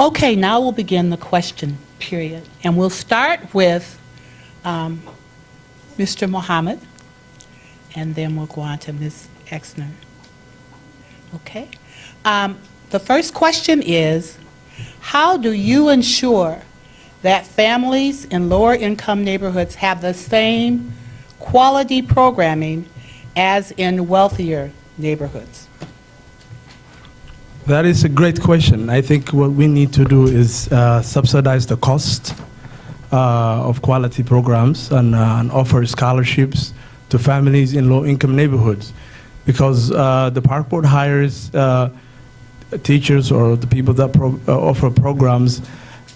Okay, now we'll begin the question period. And we'll start with Mr. Mohammed, and then we'll go on to Ms. Exner. Okay. The first question is, how do you ensure that families in lower income neighborhoods have the same quality programming as in wealthier neighborhoods? That is a great question. I think what we need to do is subsidize the cost of quality programs and offer scholarships to families in low-income neighborhoods, because the park board hires teachers or the people that offer programs,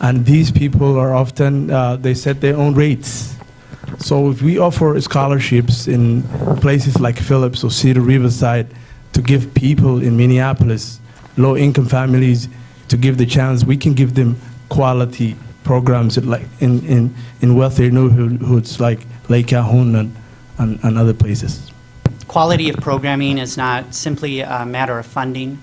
and these people are often, they set their own rates. So if we offer scholarships in places like Phillips or Cedar Riverside to give people in Minneapolis, low-income families, to give the chance, we can give them quality programs like in wealthier neighborhoods like Lake Calhoun and other places. Quality of programming is not simply a matter of funding.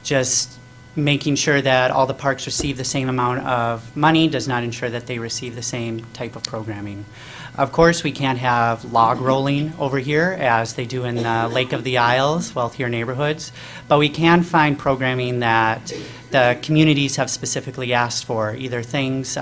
Just making sure that all the parks receive the same amount of money does not ensure that they receive the same type of programming. Of course, we can't have log rolling over here as they do in the Lake of the Isles, wealthier neighborhoods, but we can find programming that the communities have specifically asked for, either things.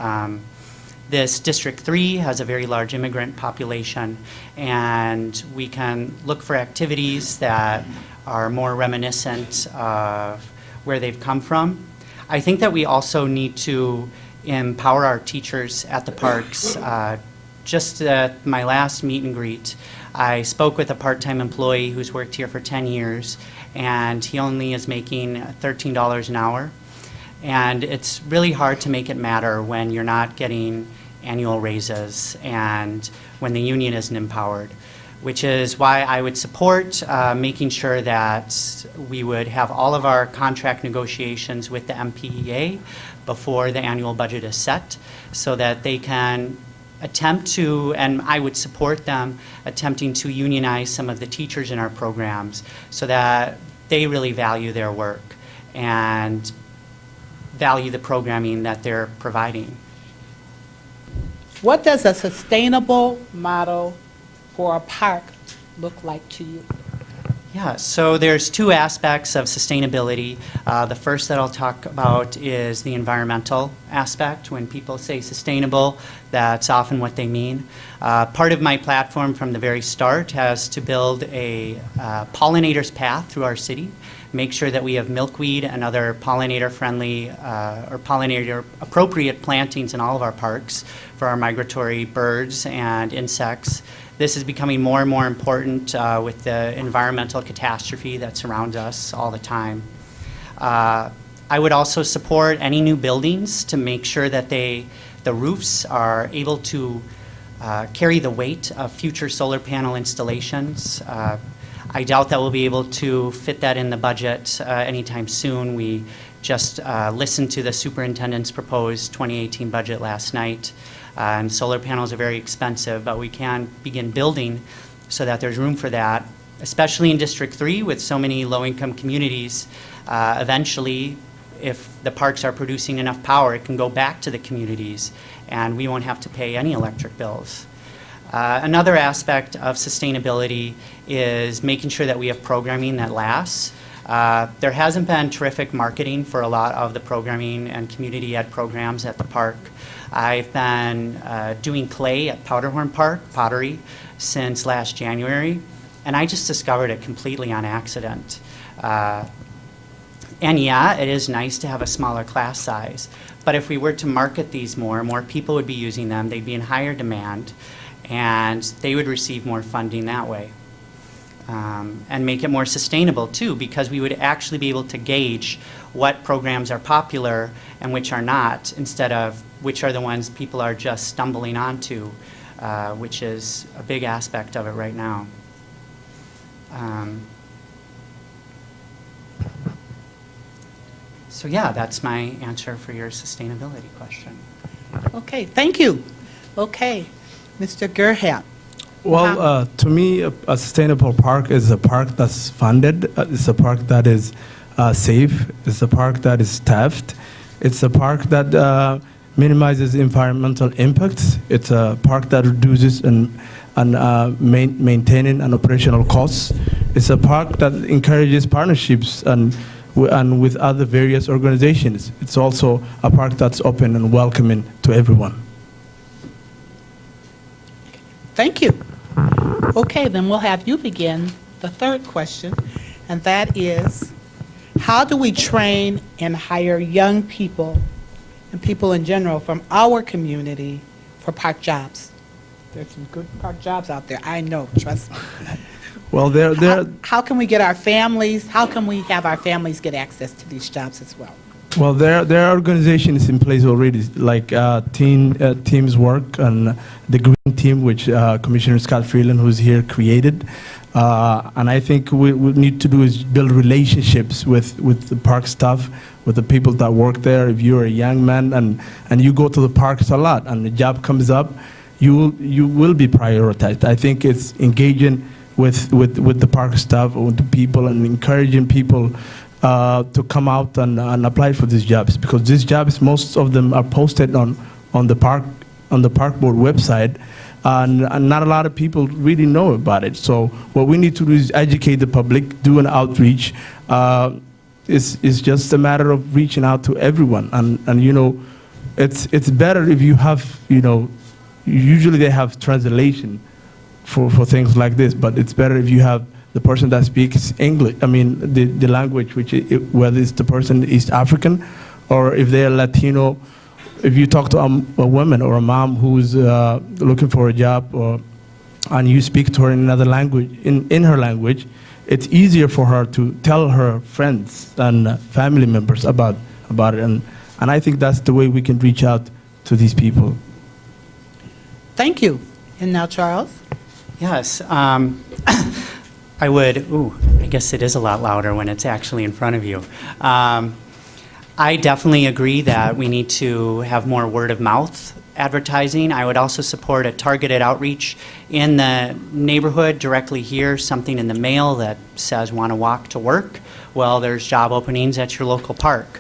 This District 3 has a very large immigrant population, and we can look for activities that are more reminiscent of where they've come from. I think that we also need to empower our teachers at the parks. Just at my last meet and greet, I spoke with a part-time employee who's worked here for 10 years, and he only is making $13 an hour. And it's really hard to make it matter when you're not getting annual raises and when the union isn't empowered, which is why I would support making sure that we would have all of our contract negotiations with the MPEA before the annual budget is set, so that they can attempt to, and I would support them attempting to unionize some of the teachers in our programs so that they really value their work and value the programming that they're providing. What does a sustainable model for a park look like to you? Yeah, so there's two aspects of sustainability. The first that I'll talk about is the environmental aspect. When people say sustainable, that's often what they mean. Part of my platform from the very start has to build a pollinator's path through our city, make sure that we have milkweed and other pollinator-friendly or pollinator-appropriate plantings in all of our parks for our migratory birds and insects. This is becoming more and more important with the environmental catastrophe that surrounds us all the time. I would also support any new buildings to make sure that the roofs are able to carry the weight of future solar panel installations. I doubt that we'll be able to fit that in the budget anytime soon. We just listened to the superintendent's proposed 2018 budget last night. And solar panels are very expensive, but we can begin building so that there's room for that, especially in District 3 with so many low-income communities. Eventually, if the parks are producing enough power, it can go back to the communities, and we won't have to pay any electric bills. Another aspect of sustainability is making sure that we have programming that lasts. There hasn't been terrific marketing for a lot of the programming and community ed programs at the park. I've been doing clay at Powderhorn Park, pottery, since last January, and I just discovered it completely on accident. And yeah, it is nice to have a smaller class size, but if we were to market these more people would be using them, they'd be in higher demand, and they would receive more funding that way. And make it more sustainable too, because we would actually be able to gauge what programs are popular and which are not, instead of which are the ones people are just stumbling onto, which is a big aspect of it right now. So yeah, that's my answer for your sustainability question. Okay, thank you. Okay, Mr. Gerhardt. Well, to me, a sustainable park is a park that's funded. It's a park that is safe. It's a park that is staffed. It's a park that minimizes environmental impacts. It's a park that reduces maintaining and operational costs. It's a park that encourages partnerships and with other various organizations. It's also a park that's open and welcoming to everyone. Thank you. Okay, then we'll have you begin the third question, and that is, how do we train and hire young people and people in general from our community for park jobs? There's some good park jobs out there, I know, trust me. Well, How can we get our families, how can we have our families get access to these jobs as well? Well, there are organizations in place already, like Teams Work and the Green Team, which Commissioner Scott Freeland, who's here, created. And I think what we need to do is build relationships with the park staff, with the people that work there. If you're a young man and you go to the parks a lot and the job comes up, you will be prioritized. I think it's engaging with the park staff, with the people, and encouraging people to come out and apply for these jobs, because these jobs, most of them are posted on the park board website, and not a lot of people really know about it. So what we need to do is educate the public, do an outreach. It's just a matter of reaching out to everyone, and you know, it's better if you have, you know, usually they have translation for things like this, but it's better if you have the person that speaks English, I mean, the language, whether it's the person East African, or if they're Latino. If you talk to a woman or a mom who's looking for a job, and you speak to her in another language, in her language, it's easier for her to tell her friends and family members about it. And I think that's the way we can reach out to these people. Thank you. And now Charles? Yes. I would, I guess it is a lot louder when it's actually in front of you. I definitely agree that we need to have more word of mouth advertising. I would also support a targeted outreach in the neighborhood directly here, something in the mail that says, want to walk to work? Well, there's job openings at your local park.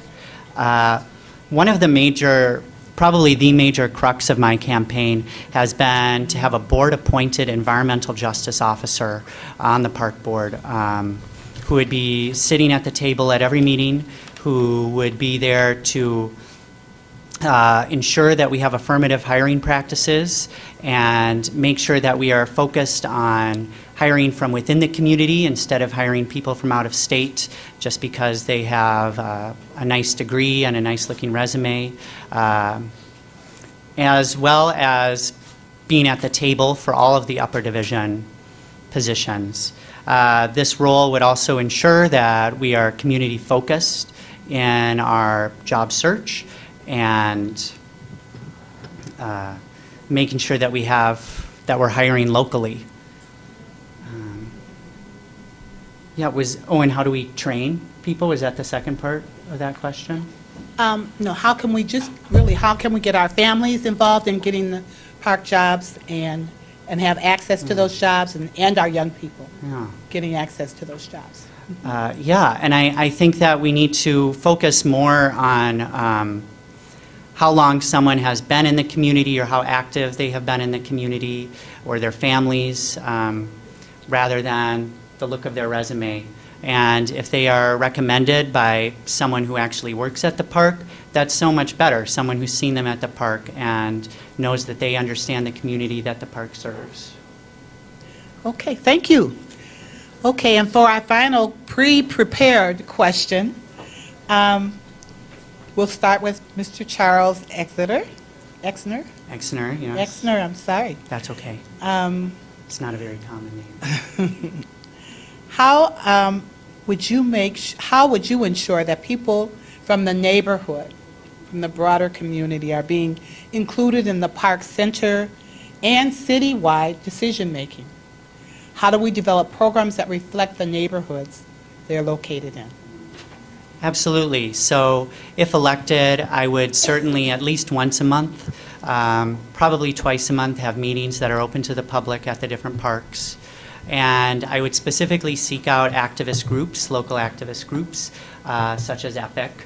One of the major, probably the major crux of my campaign has been to have a board-appointed environmental justice officer on the park board who would be sitting at the table at every meeting, who would be there to ensure that we have affirmative hiring practices and make sure that we are focused on hiring from within the community instead of hiring people from out of state just because they have a nice degree and a nice looking resume, as well as being at the table for all of the upper division positions. This role would also ensure that we are community focused in our job search and making sure that we're hiring locally. And how do we train people? Was that the second part of that question? No, how can we get our families involved in getting the park jobs and have access to those jobs, and our young people getting access to those jobs? And I think that we need to focus more on how long someone has been in the community or how active they have been in the community or their families, rather than the look of their resume. And if they are recommended by someone who actually works at the park, that's so much better. Someone who's seen them at the park and knows that they understand the community that the park serves. Okay, thank you. Okay, and for our final pre-prepared question, we'll start with Mr. Charles Exner, Exner, yes. Exner, I'm sorry. That's okay. It's not a very common name. How would you ensure that people from the neighborhood, from the broader community, are being included in the park center and citywide decision-making? How do we develop programs that reflect the neighborhoods they're located in? Absolutely. So if elected, I would certainly at least once a month, probably twice a month, have meetings that are open to the public at the different parks. And I would specifically seek out activist groups, local activist groups, such as EPIC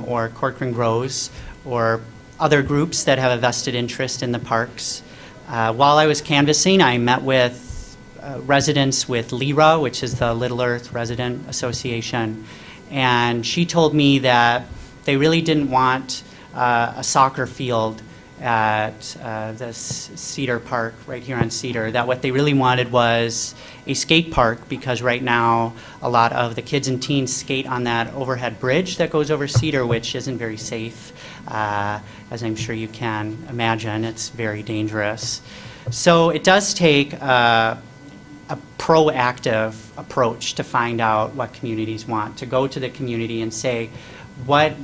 or Corcoran Grows, or other groups that have a vested interest in the parks. While I was canvassing, I met with residents with LIRA, which is the Little Earth Resident Association, and she told me that they really didn't want a soccer field at this Cedar Park right here on Cedar, that what they really wanted was a skate park, because right now a lot of the kids and teens skate on that overhead bridge that goes over Cedar, which isn't very safe. As I'm sure you can imagine, it's very dangerous. So it does take a proactive approach to find out what communities want, to go to the community and say, what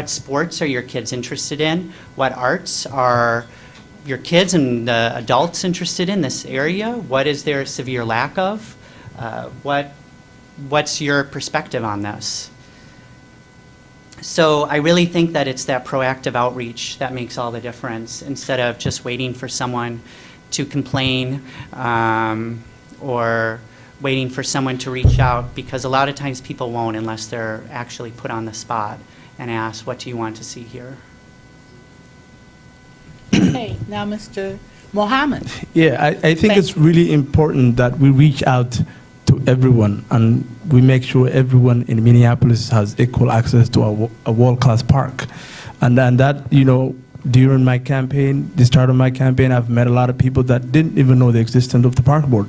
sports are your kids interested in? What arts are your kids and the adults interested in this area? What is there a severe lack of? What's your perspective on this? So I really think that it's that proactive outreach that makes all the difference, instead of just waiting for someone to complain or waiting for someone to reach out, because a lot of times people won't unless they're actually put on the spot and asked, what do you want to see here? Okay, now Mr. Mohammed. Yeah, I think Thank it's really important that we reach out to everyone and we make sure everyone in Minneapolis has equal access to a world-class park. And that, during my campaign, the start of my campaign, I've met a lot of people that didn't even know the existence of the park board.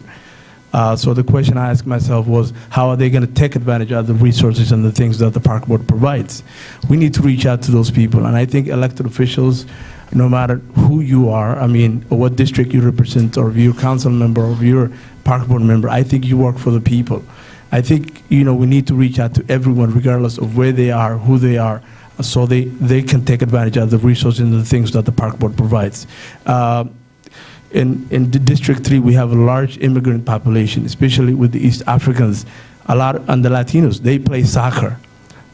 So the question I asked myself was, how are they going to take advantage of the resources and the things that the park board provides? We need to reach out to those people, and I think elected officials, no matter who you are, or what district you represent, or if you're a council member, or if you're a park board member, I think you work for the people. I think, we need to reach out to everyone, regardless of where they are, who they are, so they can take advantage of the resources and the things that the park board provides. In the District 3, we have a large immigrant population, especially with the East Africans, and the Latinos. They play soccer.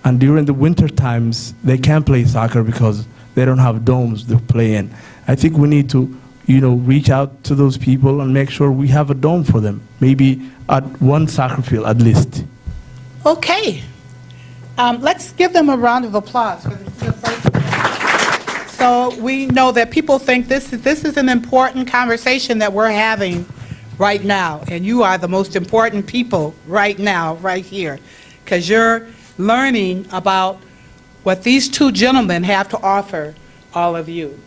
And during the winter times, they can't play soccer because they don't have domes to play in. I think we need to, reach out to those people and make sure we have a dome for them, maybe at one soccer field at least. Okay. Let's give them a round of applause for the first. So we know that people think this is an important conversation that we're having right now, and you are the most important people right now, right here, because you're learning about what these two gentlemen have to offer all of you.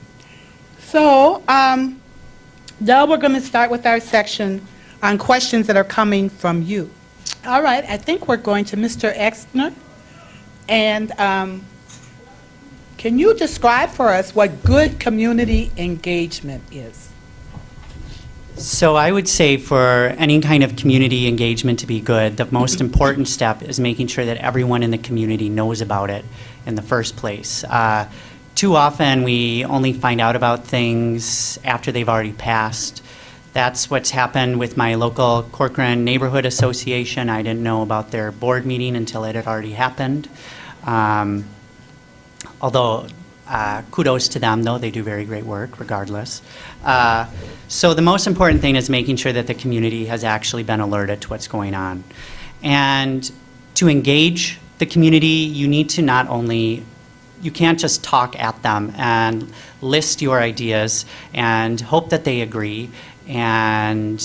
So now we're going to start with our section on questions that are coming from you. All right, I think we're going to Mr. Exner. And can you describe for us what good community engagement is? So I would say for any kind of community engagement to be good, the most important step is making sure that everyone in the community knows about it in the first place. Too often we only find out about things after they've already passed. That's what's happened with my local Corcoran Neighborhood Association. I didn't know about their board meeting until it had already happened. Although kudos to them, though, they do very great work regardless. So the most important thing is making sure that the community has actually been alerted to what's going on. And to engage the community, you need to not only, you can't just talk at them and list your ideas and hope that they agree and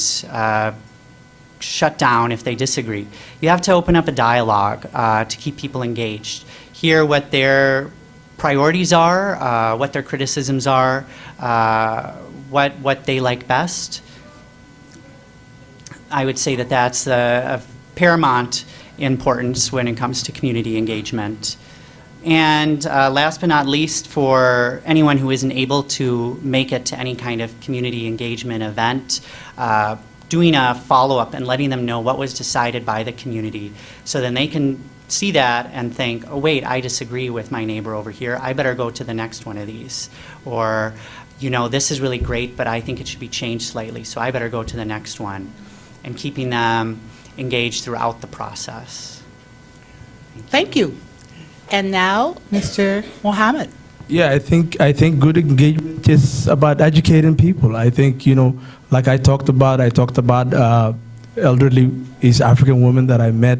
shut down if they disagree. You have to open up a dialogue to keep people engaged. Hear what their priorities are, what their criticisms are, what they like best. I would say that that's of paramount importance when it comes to community engagement. And last but not least, for anyone who isn't able to make it to any kind of community engagement event, doing a follow-up and letting them know what was decided by the community, so then they can see that and think, oh wait, I disagree with my neighbor over here, I better go to the next one of these. Or, this is really great, but I think it should be changed slightly, so I better go to the next one. And keeping them engaged throughout the process. Thank you. And now, Mr. Mohammed. Yeah, I think good engagement is about educating people. I think, like I talked about elderly East African woman that I met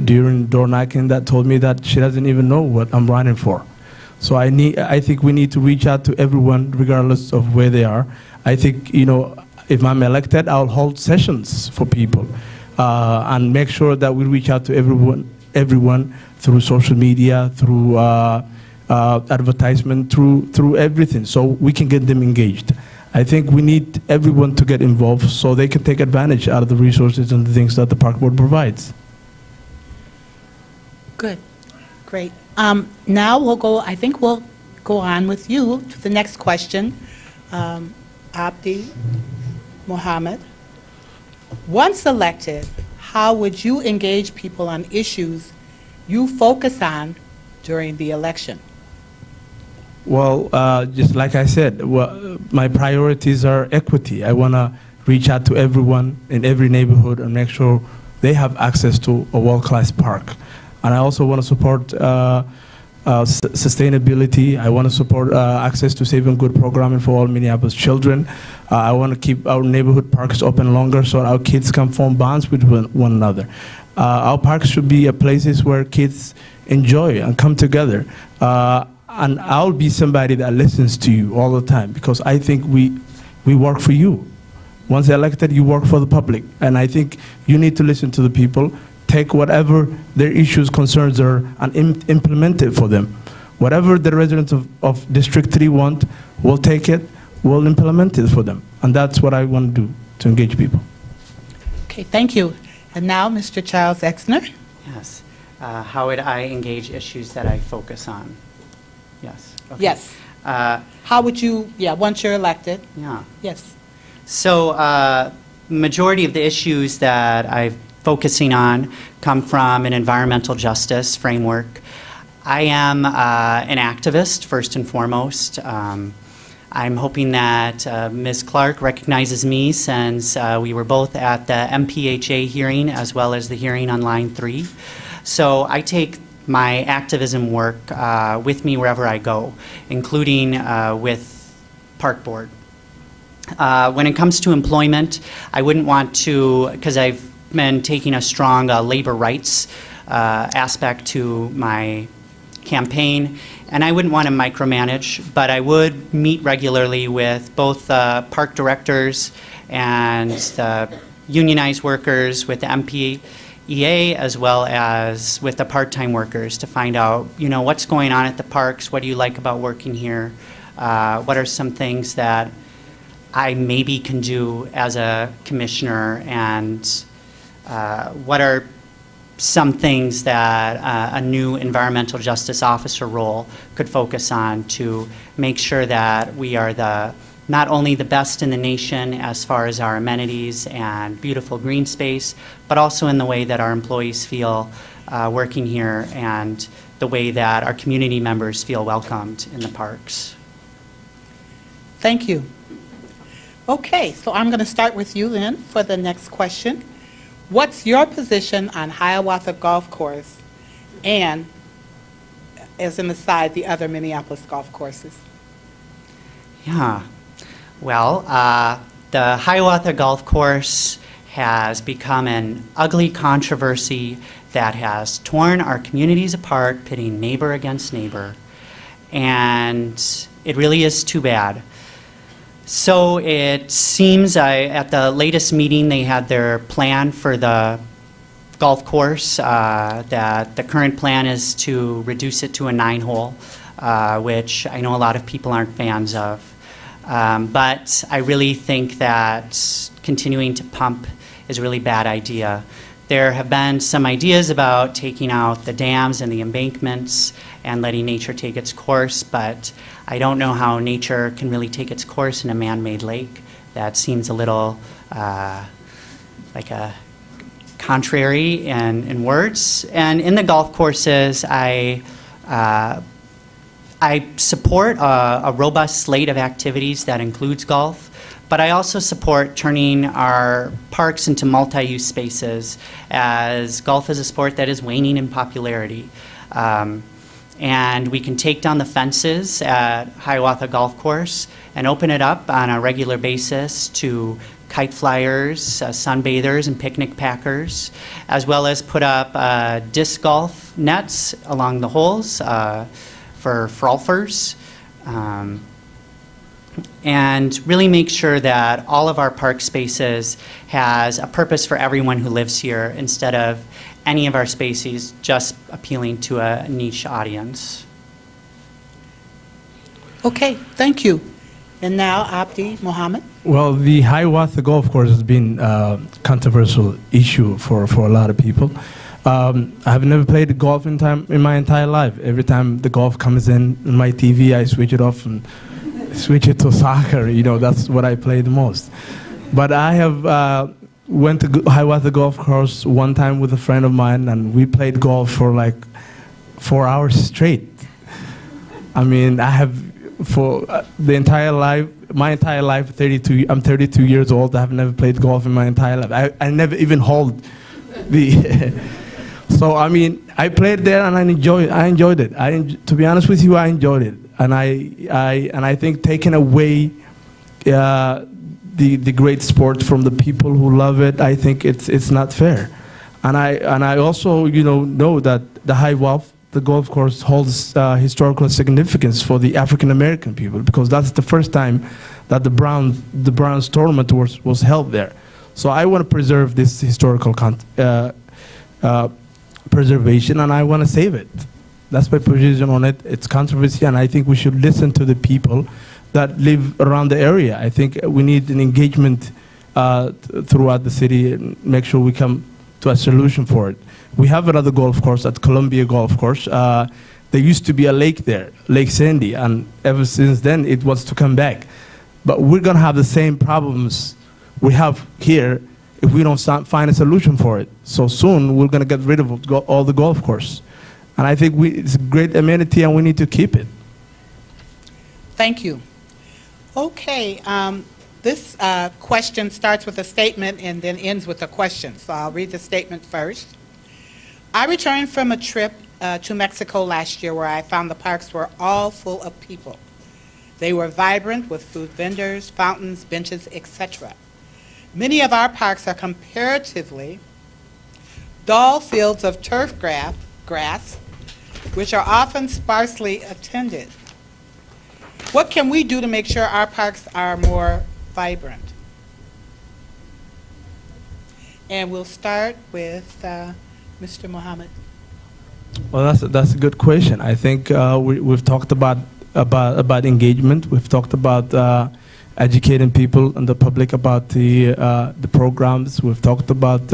during door knocking that told me that she doesn't even know what I'm running for. So I think we need to reach out to everyone regardless of where they are. I think, if I'm elected, I'll hold sessions for people and make sure that we reach out to everyone through social media, through advertisement, through everything, so we can get them engaged. I think we need everyone to get involved so they can take advantage out of the resources and the things that the park board provides. Good, great. Now I think we'll go on with you to the next question. Abdi Mohammed, once elected, how would you engage people on issues you focus on during the election? Well, just like I said, my priorities are equity. I want to reach out to everyone in every neighborhood and make sure they have access to a world-class park. And I also want to support sustainability. I want to support access to safe and good programming for all Minneapolis children. I want to keep our neighborhood parks open longer so our kids can form bonds with one another. Our parks should be places where kids enjoy and come together. And I'll be somebody that listens to you all the time, because I think we work for you. Once elected, you work for the public. And I think you need to listen to the people, take whatever their issues, concerns are, and implement it for them. Whatever the residents of District 3 want, we'll take it, we'll implement it for them. And that's what I want to do, to engage people. Okay, thank you. And now, Mr. Charles Exner. Yes. How would I engage issues that I focus on? Yes. Okay. Yes. How would you, once you're elected? Yeah. Yes. So, majority of the issues that I'm focusing on come from an environmental justice framework. I am an activist, first and foremost. I'm hoping that Ms. Clark recognizes me, since we were both at the MPHA hearing as well as the hearing on Line 3. So I take my activism work with me wherever I go, including with Park Board. When it comes to employment, I wouldn't want to, because I've been taking a strong labor rights aspect to my campaign, and I wouldn't want to micromanage, but I would meet regularly with both park directors and the unionized workers with the MPEA, as well as with the part-time workers, to find out, what's going on at the parks, what do you like about working here, what are some things that I maybe can do as a commissioner, and what are some things that a new environmental justice officer role could focus on to make sure that we are not only the best in the nation as far as our amenities and beautiful green space, but also in the way that our employees feel working here, and the way that our community members feel welcomed in the parks. Thank you. Okay, so I'm going to start with you then for the next question. What's your position on Hiawatha Golf Course and, as an aside, the other Minneapolis golf courses? Yeah. Well, the Hiawatha Golf Course has become an ugly controversy that has torn our communities apart, pitting neighbor against neighbor. And it really is too bad. So it seems at the latest meeting, they had their plan for the golf course, that the current plan is to reduce it to a 9-hole, which I know a lot of people aren't fans of. But I really think that continuing to pump is a really bad idea. There have been some ideas about taking out the dams and the embankments and letting nature take its course, but I don't know how nature can really take its course in a man-made lake. That seems a little like a contrary in words. And in the golf courses, I support a robust slate of activities that includes golf, but I also support turning our parks into multi-use spaces, as golf is a sport that is waning in popularity. And we can take down the fences at Hiawatha Golf Course and open it up on a regular basis to kite flyers, sunbathers, and picnic packers, as well as put up disc golf nets along the holes for frolfers. And really make sure that all of our park spaces has a purpose for everyone who lives here instead of any of our spaces just appealing to a niche audience. Okay, thank you. And now Abdi Mohammed. Well, the Hiawatha Golf Course has been a controversial issue for a lot of people. I've never played golf in my entire life. Every time the golf comes in my TV, I switch it off and switch it to soccer. You know, that's what I play the most. But I have went to Hiawatha Golf Course one time with a friend of mine, and we played golf for like 4 hours straight. I mean, I have for my entire life, I'm 32 years old. I have never played golf in my entire life. I never even hold the. So I mean, I played there and I enjoyed it. To be honest with you, I enjoyed it, and I think taking away the great sport from the people who love it, I think it's not fair. And I also know that the Hiawatha, the golf course, holds historical significance for the African American people, because that's the first time that the Browns tournament was held there. So I want to preserve this historical preservation, and I want to save it. That's my position on it. It's controversy, and I think we should listen to the people that live around the area. I think we need an engagement throughout the city and make sure we come to a solution for it. We have another golf course at Columbia Golf Course. There used to be a lake there, Lake Sandy, and ever since then it was to come back. But we're gonna have the same problems we have here if we don't find a solution for it. So soon we're gonna get rid of all the golf course. And I think it's a great amenity and we need to keep it. Thank you. Okay, this question starts with a statement and then ends with a question. So I'll read the statement first. I returned from a trip to Mexico last year where I found the parks were all full of people. They were vibrant with food vendors, fountains, benches, etc. Many of our parks are comparatively dull fields of turf grass, which are often sparsely attended. What can we do to make sure our parks are more vibrant? And we'll start with Mr. Mohammed. Well, that's a good question. I think we've talked about engagement. We've talked about educating people and the public about the programs. We've talked about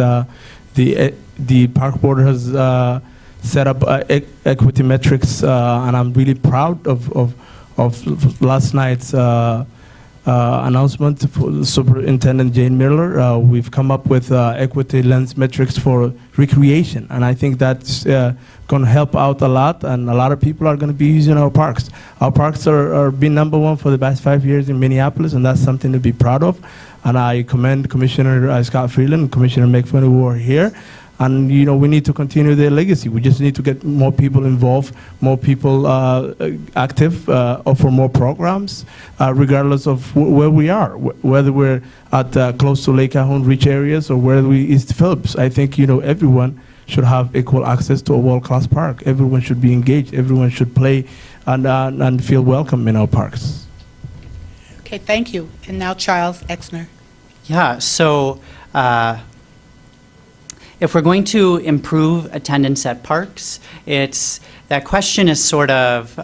the park board has set up equity metrics, and I'm really proud of last night's announcement for Superintendent Jane Miller. We've come up with equity lens metrics for recreation, and I think that's going to help out a lot, and a lot of people are going to be using our parks. Our parks are being #1 for the past 5 years in Minneapolis, and that's something to be proud of. And I commend Commissioner Scott Freeland and Commissioner McFinn who are here. And we need to continue their legacy. We just need to get more people involved, more people active, offer more programs, regardless of where we are, whether we're at close to Lake Calhoun rich areas or whether we East Phillips. I think everyone should have equal access to a world-class park. Everyone should be engaged. Everyone should play and feel welcome in our parks. Okay, thank you. And now Charles Exner. Yeah, so if we're going to improve attendance at parks, that question is sort of,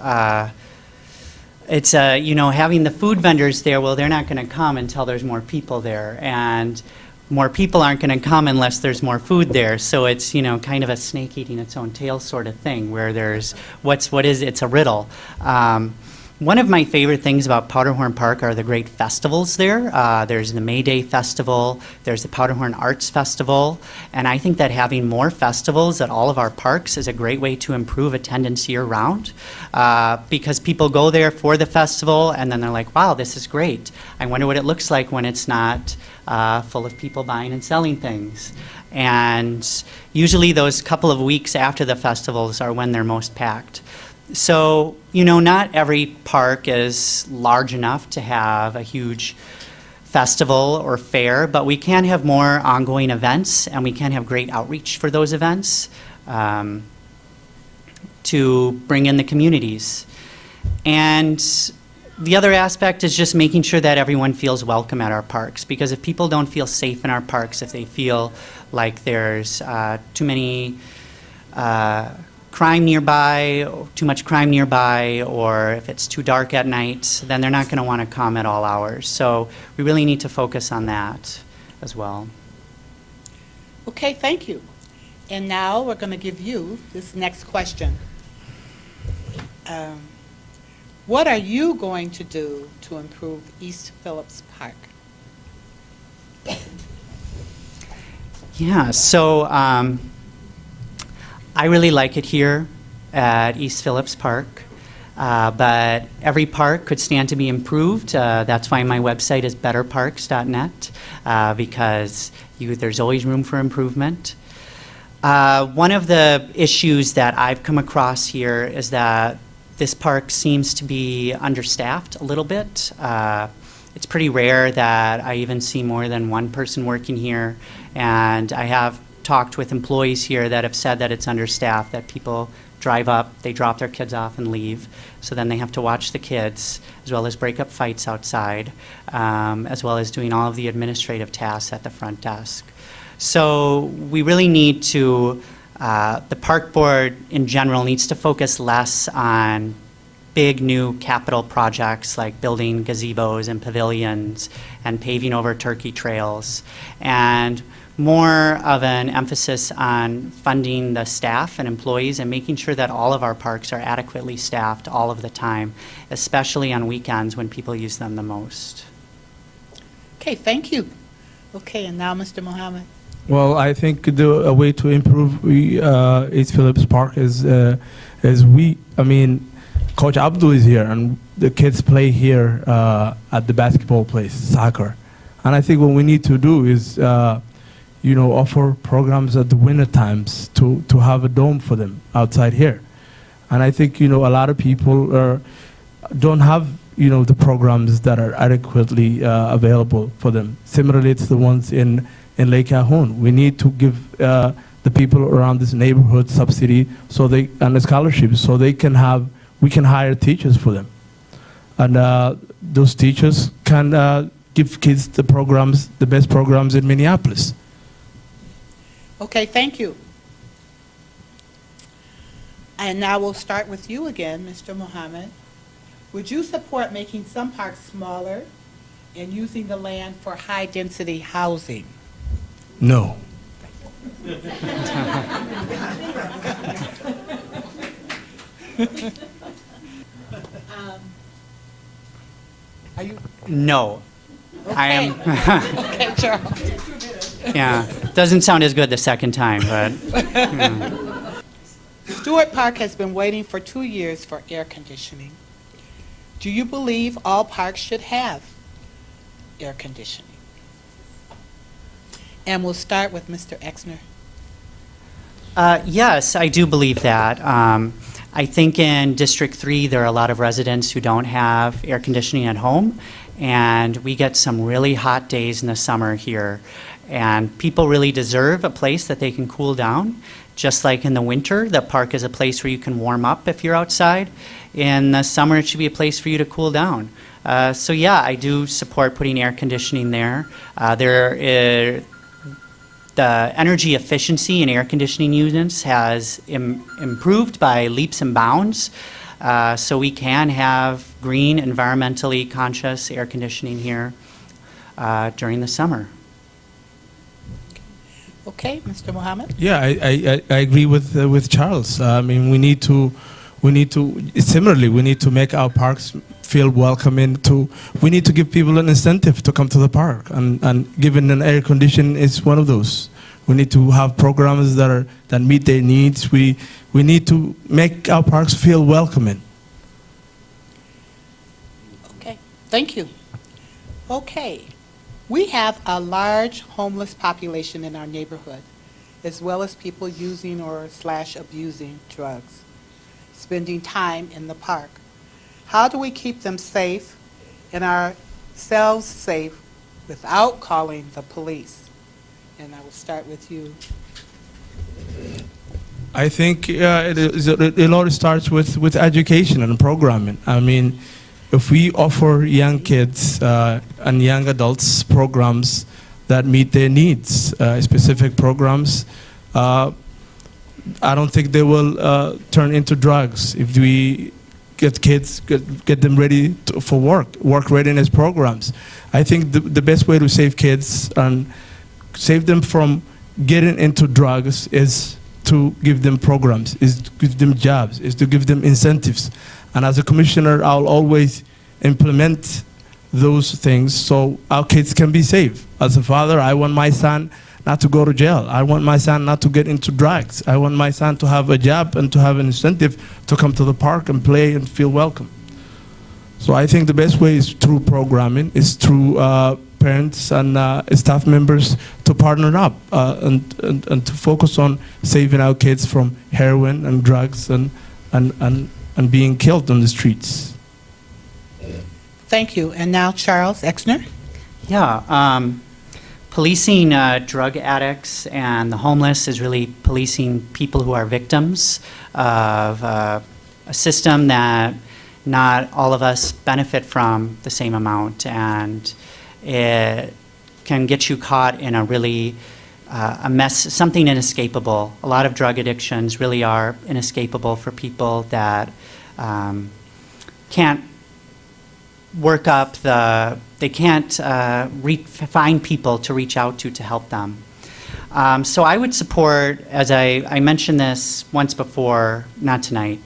having the food vendors there, well, they're not going to come until there's more people there. And more people aren't going to come unless there's more food there. So it's, kind of a snake eating its own tail sort of thing, where there's, it's a riddle. One of my favorite things about Powderhorn Park are the great festivals there. There's the May Day Festival, there's the Powderhorn Arts Festival, and I think that having more festivals at all of our parks is a great way to improve attendance year-round, because people go there for the festival and then they're like, wow, this is great. I wonder what it looks like when it's not full of people buying and selling things. And usually those couple of weeks after the festivals are when they're most packed. So, you know, not every park is large enough to have a huge festival or fair, but we can have more ongoing events, and we can have great outreach for those events to bring in the communities. And the other aspect is just making sure that everyone feels welcome at our parks, because if people don't feel safe in our parks, if they feel like there's too many crime nearby, too much crime nearby, or if it's too dark at night, then they're not going to want to come at all hours. So we really need to focus on that as well. Okay, thank you. And now we're going to give you this next question. What are you going to do to improve East Phillips Park? Yeah, so I really like it here at East Phillips Park, but every park could stand to be improved. That's why my website is betterparks.net, because there's always room for improvement. One of the issues that I've come across here is that this park seems to be understaffed a little bit. It's pretty rare that I even see more than one person working here, and I have talked with employees here that have said that it's understaffed, that people drive up, they drop their kids off and leave, so then they have to watch the kids, as well as break up fights outside, as well as doing all of the administrative tasks at the front desk. So we really need to, the park board in general needs to focus less on big new capital projects like building gazebos and pavilions and paving over turkey trails, and more of an emphasis on funding the staff and employees and making sure that all of our parks are adequately staffed all of the time, especially on weekends when people use them the most. Okay, thank you. Okay, and now Mr. Mohammed. Well, I think a way to improve East Phillips Park is Coach Abdul is here, and the kids play here at the basketball place, soccer. And I think what we need to do is, offer programs at the winter times to have a dome for them outside here. And I think, a lot of people don't have, the programs that are adequately available for them. Similarly, it's the ones in Lake Calhoun. We need to give the people around this neighborhood subsidy and scholarships so we can hire teachers for them. And those teachers can give kids the best programs in Minneapolis. Okay, thank you. And now we'll start with you again, Mr. Mohammed. Would you support making some parks smaller and using the land for high-density housing? No. Are you? No. Okay. I am. Okay, Charles. Yeah, doesn't sound as good the second time, but. Stewart Park has been waiting for 2 years for air conditioning. Do you believe all parks should have air conditioning? And we'll start with Mr. Exner. Yes, I do believe that. I think in District 3 there are a lot of residents who don't have air conditioning at home, and we get some really hot days in the summer here. And people really deserve a place that they can cool down. Just like in the winter, the park is a place where you can warm up if you're outside. In the summer, it should be a place for you to cool down. So yeah, I do support putting air conditioning there. The energy efficiency in air conditioning units has improved by leaps and bounds. So we can have green, environmentally conscious air conditioning here during the summer. Okay, Mr. Mohammed? Yeah, I agree with Charles. I mean, we need to make our parks feel welcoming. We need to give people an incentive to come to the park, and giving an air condition is one of those. We need to have programs that meet their needs. We need to make our parks feel welcoming. Okay, thank you. Okay, we have a large homeless population in our neighborhood, as well as people using or/abusing drugs. spending time in the park. How do we keep them safe and ourselves safe without calling the police? And I will start with you. I think it all starts with education and programming. I mean, if we offer young kids and young adults programs that meet their needs, specific programs, I don't think they will turn into drugs. If we get kids, get them ready for work readiness programs. I think the best way to save kids and save them from getting into drugs is to give them programs, is to give them jobs, is to give them incentives. And as a commissioner, I'll always implement those things so our kids can be safe. As a father, I want my son not to go to jail. I want my son not to get into drugs. I want my son to have a job and to have an incentive to come to the park and play and feel welcome. So I think the best way is through programming, is through parents and staff members to partner up and to focus on saving our kids from heroin and drugs and being killed on the streets. Thank you. And now Charles Exner. Yeah, policing drug addicts and the homeless is really policing people who are victims of a system that not all of us benefit from the same amount, and it can get you caught in a really a mess, something inescapable. A lot of drug addictions really are inescapable for people that can't work up they can't find people to reach out to help them. So I would support, as I mentioned this once before, not tonight,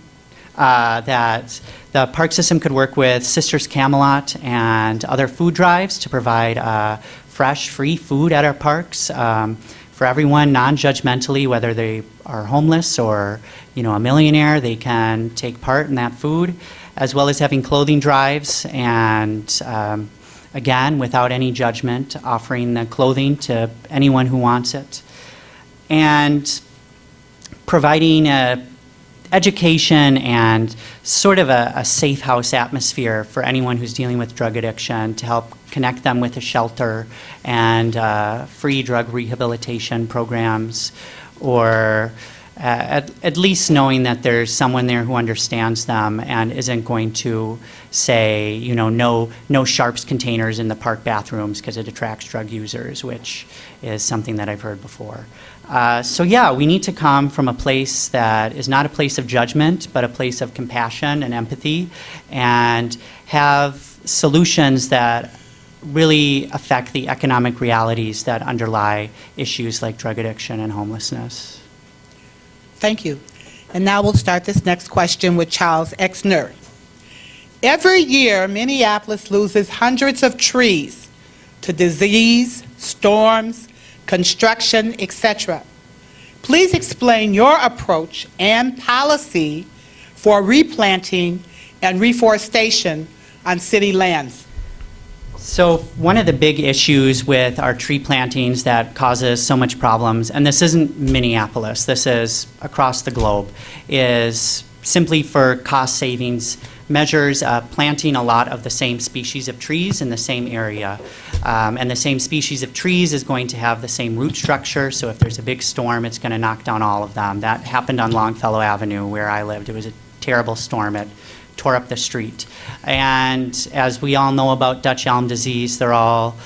that the park system could work with Sisters Camelot and other food drives to provide fresh, free food at our parks for everyone, non-judgmentally, whether they are homeless or a millionaire. They can take part in that food, as well as having clothing drives and again, without any judgment, offering the clothing to anyone who wants it, and providing education and sort of a safe house atmosphere for anyone who's dealing with drug addiction, to help connect them with a shelter and free drug rehabilitation programs, or at least knowing that there's someone there who understands them and isn't going to say, no sharps containers in the park bathrooms because it attracts drug users, which is something that I've heard before. So yeah, we need to come from a place that is not a place of judgment, but a place of compassion and empathy, and have solutions that really affect the economic realities that underlie issues like drug addiction and homelessness. Thank you. And now we'll start this next question with Charles Exner. Every year, Minneapolis loses hundreds of trees to disease, storms, construction, etc. Please explain your approach and policy for replanting and reforestation on city lands. So one of the big issues with our tree plantings that causes so much problems, and this isn't Minneapolis, this is across the globe, is simply for cost savings measures, planting a lot of the same species of trees in the same area. And the same species of trees is going to have the same root structure, so if there's a big storm, it's going to knock down all of them. That happened on Longfellow Avenue where I lived. It was a terrible storm. It tore up the street. And as we all know about Dutch elm disease, they're all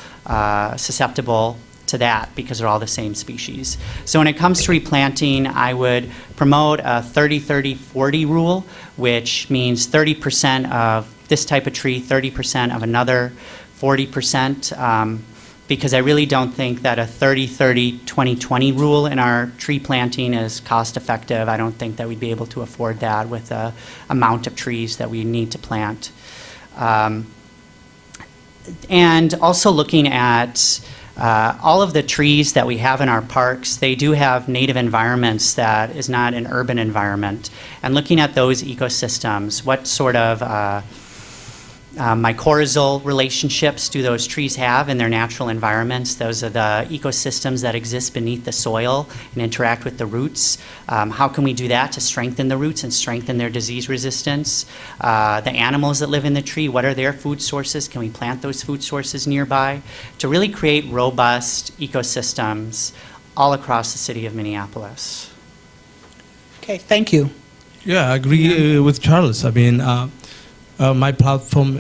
susceptible to that because they're all the same species. So when it comes to replanting, I would promote a 30-30-40 rule, which means 30% of this type of tree, 30% of another, 40%, because I really don't think that a 30-30-20-20 rule in our tree planting is cost effective. I don't think that we'd be able to afford that with the amount of trees that we need to plant. And also looking at all of the trees that we have in our parks, they do have native environments that is not an urban environment. And looking at those ecosystems, what sort of Mycorrhizal relationships do those trees have in their natural environments? Those are the ecosystems that exist beneath the soil and interact with the roots. How can we do that to strengthen the roots and strengthen their disease resistance? The animals that live in the tree, what are their food sources? Can we plant those food sources nearby? To really create robust ecosystems all across the city of Minneapolis. Okay, thank you. Yeah, I agree with Charles. I mean, my platform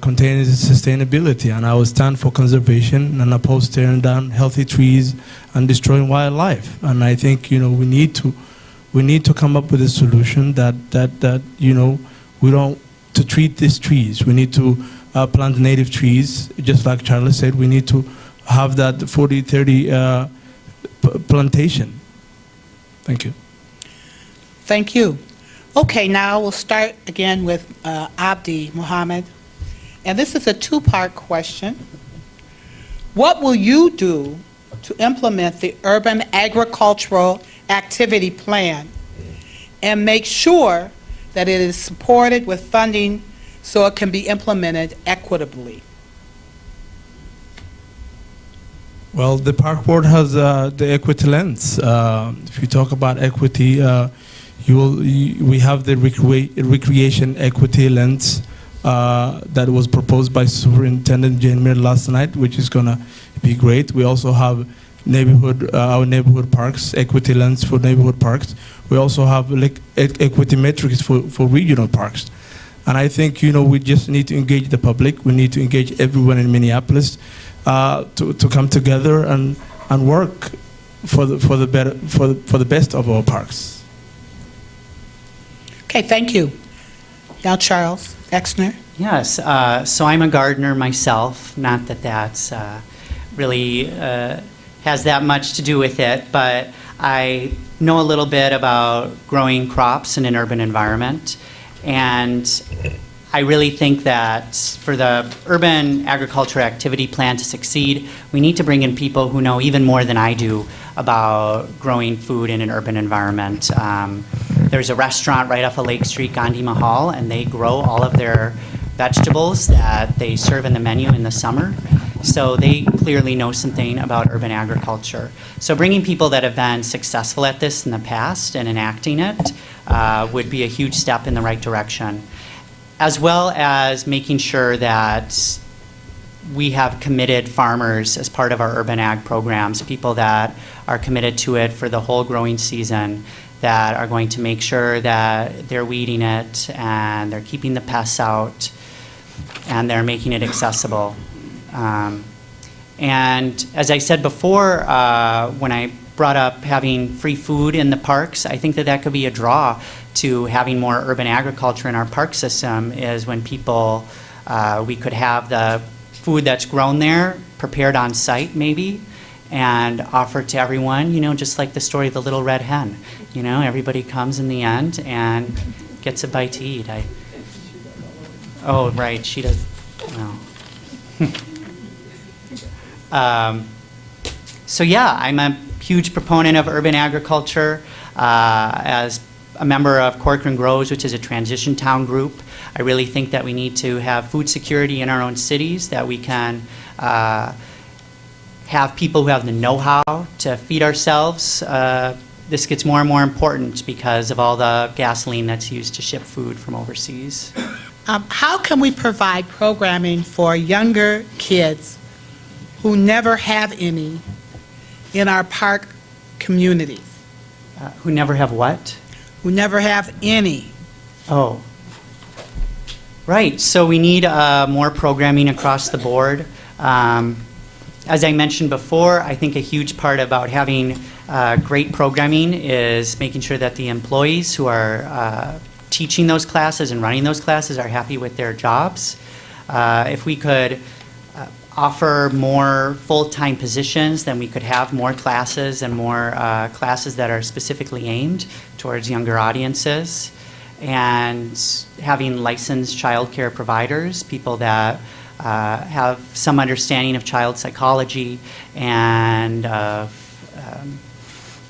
contains sustainability, and I will stand for conservation and oppose tearing down healthy trees and destroying wildlife. And I think we need to come up with a solution that we don't to treat these trees. We need to plant native trees, just like Charles said. We need to have that 40-30 plantation. Thank you. Thank you. Okay, now we'll start again with Abdi Mohammed. And this is a two-part question. What will you do to implement the urban agricultural activity plan and make sure that it is supported with funding so it can be implemented equitably? Well, the park board has the equity lens. If you talk about equity, we have the recreation equity lens that was proposed by Superintendent Jane Mir last night, which is going to be great. We also have our neighborhood parks, equity lens for neighborhood parks. We also have equity metrics for regional parks. And I think we just need to engage the public. We need to engage everyone in Minneapolis to come together and work for the best of our parks. Okay, thank you. Now Charles Exner. Yes, so I'm a gardener myself, not that that's really has that much to do with it, but I know a little bit about growing crops in an urban environment, and I really think that for the urban agriculture activity plan to succeed, we need to bring in people who know even more than I do about growing food in an urban environment. There's a restaurant right off of Lake Street, Gandhi Mahal, and they grow all of their vegetables that they serve in the menu in the summer. So they clearly know something about urban agriculture. So bringing people that have been successful at this in the past and enacting it would be a huge step in the right direction, as well as making sure that we have committed farmers as part of our urban ag programs, people that are committed to it for the whole growing season, that are going to make sure that they're weeding it and they're keeping the pests out and they're making it accessible. And as I said before, when I brought up having free food in the parks, I think that that could be a draw to having more urban agriculture in our park system, is when people, we could have the food that's grown there prepared on site maybe and offered to everyone, just like the story of the little red hen. Everybody comes in the end and gets a bite to eat. Oh, right, she does. No. So yeah, I'm a huge proponent of urban agriculture. As a member of Corcoran Groves, which is a transition town group, I really think that we need to have food security in our own cities, that we can have people who have the know-how to feed ourselves. This gets more and more important because of all the gasoline that's used to ship food from overseas. How can we provide programming for younger kids who never have any in our park communities? Who never have what? Who never have any. Oh. Right, so we need more programming across the board. As I mentioned before, I think a huge part about having great programming is making sure that the employees who are teaching those classes and running those classes are happy with their jobs. If we could offer more full-time positions, then we could have more classes and more classes that are specifically aimed towards younger audiences. And having licensed child care providers, people that have some understanding of child psychology and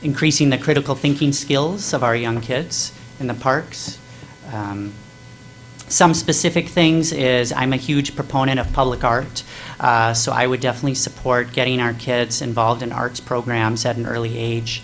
increasing the critical thinking skills of our young kids in the parks. Some specific things is I'm a huge proponent of public art, so I would definitely support getting our kids involved in arts programs at an early age.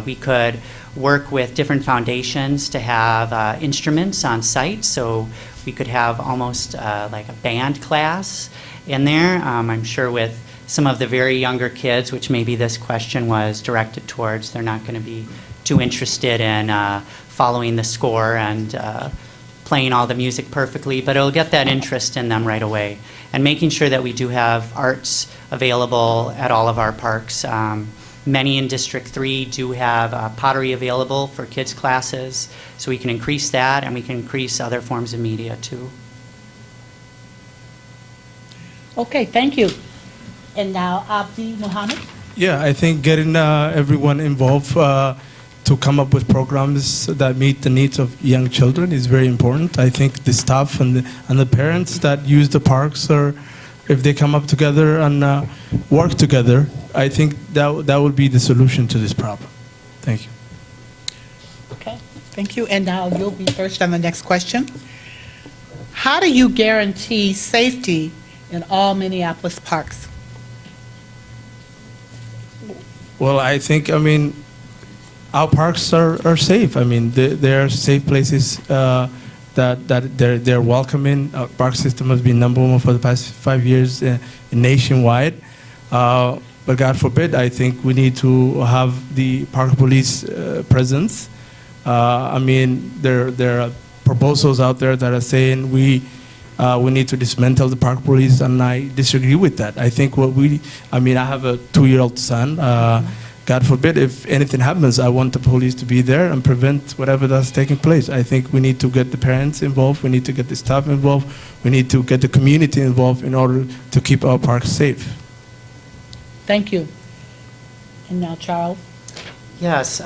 We could work with different foundations to have instruments on site, so we could have almost like a band class in there. I'm sure with some of the very younger kids, which maybe this question was directed towards, they're not going to be too interested in following the score and playing all the music perfectly, but it'll get that interest in them right away. And making sure that we do have arts available at all of our parks. Many in District 3 do have pottery available for kids' classes, so we can increase that, and we can increase other forms of media too. Okay, thank you. And now Abdi Muhammad. Yeah, I think getting everyone involved to come up with programs that meet the needs of young children is very important. I think the staff and the parents that use the parks, or if they come up together and work together, I think that would be the solution to this problem. Thank you. Okay, thank you. And now you'll be first on the next question. How do you guarantee safety in all Minneapolis parks? Well, I think, our parks are safe. They're safe places that they're welcoming. Our park system has been number one for the past 5 years nationwide. But God forbid, I think we need to have the park police presence. There are proposals out there that are saying we need to dismantle the park police, and I disagree with that. I think I have a 2-year-old son. God forbid, if anything happens, I want the police to be there and prevent whatever that's taking place. I think we need to get the parents involved, we need to get the staff involved, we need to get the community involved in order to keep our parks safe. Thank you. And now Charles. Yes,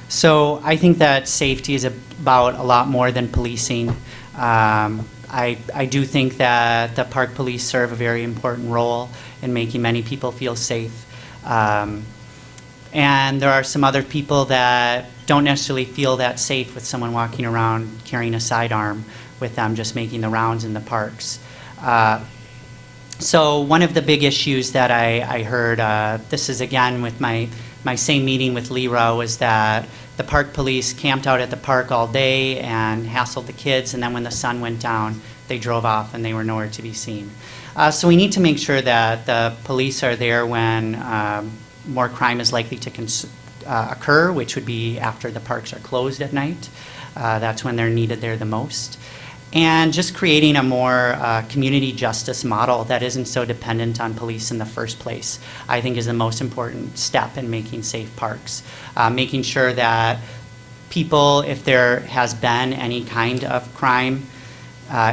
so I think that safety is about a lot more than policing. I do think that the park police serve a very important role in making many people feel safe. And there are some other people that don't necessarily feel that safe with someone walking around carrying a sidearm with them, just making the rounds in the parks. So one of the big issues that I heard, this is again with my same meeting with Lira, was that the park police camped out at the park all day and hassled the kids, and then when the sun went down, they drove off and they were nowhere to be seen. So we need to make sure that the police are there when more crime is likely to occur, which would be after the parks are closed at night. That's when they're needed there the most. And just creating a more community justice model that isn't so dependent on police in the first place, I think is the most important step in making safe parks. Making sure that people, if there has been any kind of crime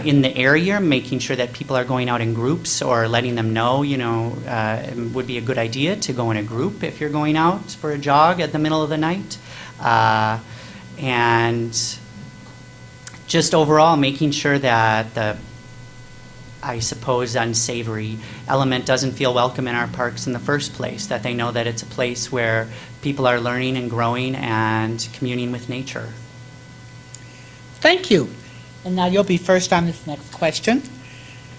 in the area, making sure that people are going out in groups or letting them know, it would be a good idea to go in a group if you're going out for a jog at the middle of the night. And just overall making sure that the, I suppose, unsavory element doesn't feel welcome in our parks in the first place, that they know that it's a place where people are learning and growing and communing with nature. Thank you. And now you'll be first on this next question.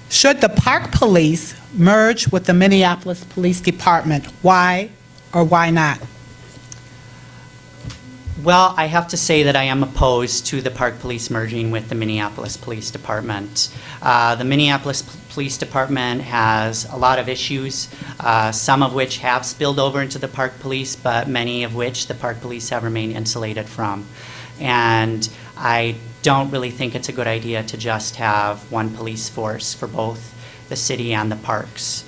Should the park police merge with the Minneapolis Police Department? Why or why not? Well, I have to say that I am opposed to the park police merging with the Minneapolis Police Department. The Minneapolis Police Department has a lot of issues, some of which have spilled over into the park police, but many of which the park police have remained insulated from. And I don't really think it's a good idea to just have one police force for both the city and the parks.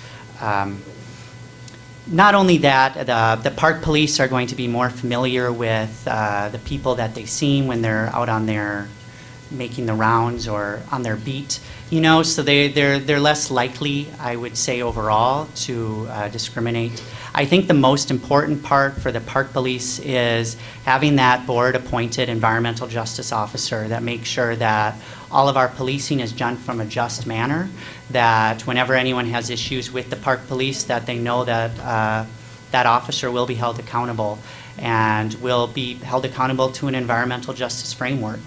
Not only that, the park police are going to be more familiar with the people that they see when they're out on their making the rounds or on their beat, so they're less likely, I would say, overall to discriminate. I think the most important part for the park police is having that board-appointed environmental justice officer that makes sure that all of our policing is done from a just manner, that whenever anyone has issues with the park police, that they know that that officer will be held accountable and will be held accountable to an environmental justice framework.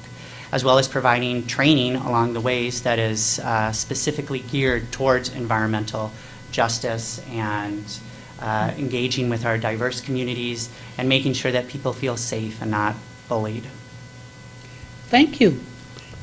as well as providing training along the ways that is specifically geared towards environmental justice and engaging with our diverse communities and making sure that people feel safe and not bullied. Thank you.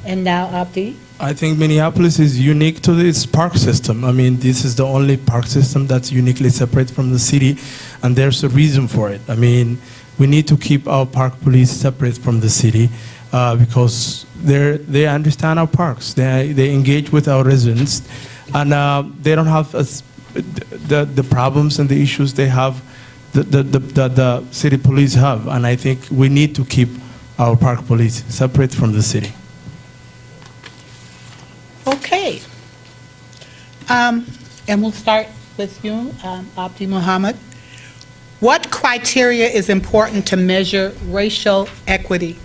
And now, Abdi? I think Minneapolis is unique to its park system. I mean, this is the only park system that's uniquely separate from the city, and there's a reason for it. I mean, we need to keep our park police separate from the city because they understand our parks. They engage with our residents, and they don't have the problems and the issues they have, the city police have. And I think we need to keep our park police separate from the city. Okay. And we'll start with you, Abdi Muhammad. What criteria is important to measure racial equity?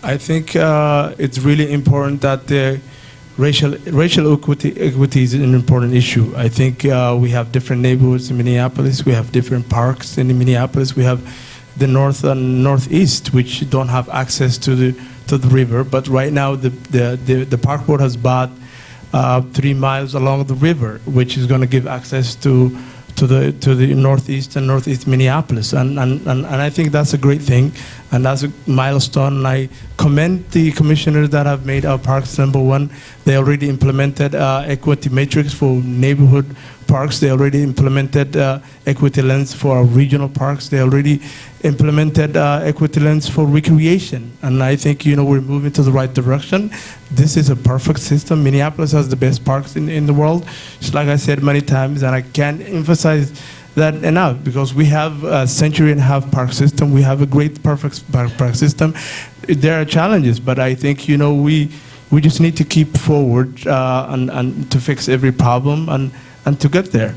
I think it's really important that the racial equity is an important issue. I think we have different neighborhoods in Minneapolis. We have different parks in Minneapolis. We have the north and northeast, which don't have access to the river. But right now, the park board has bought 3 miles along the river, which is going to give access to the northeast and northeast Minneapolis, and I think that's a great thing, and that's a milestone. And I commend the commissioners that have made our parks number one. They already implemented equity matrix for neighborhood parks. They already implemented equity lens for our regional parks. They already implemented equity lens for recreation, and I think we're moving to the right direction. This is a perfect system. Minneapolis has the best parks in the world, just like I said many times, and I can't emphasize that enough because we have a century-and-a-half park system. We have a great, perfect park system. There are challenges, but I think we just need to keep forward and to fix every problem and to get there.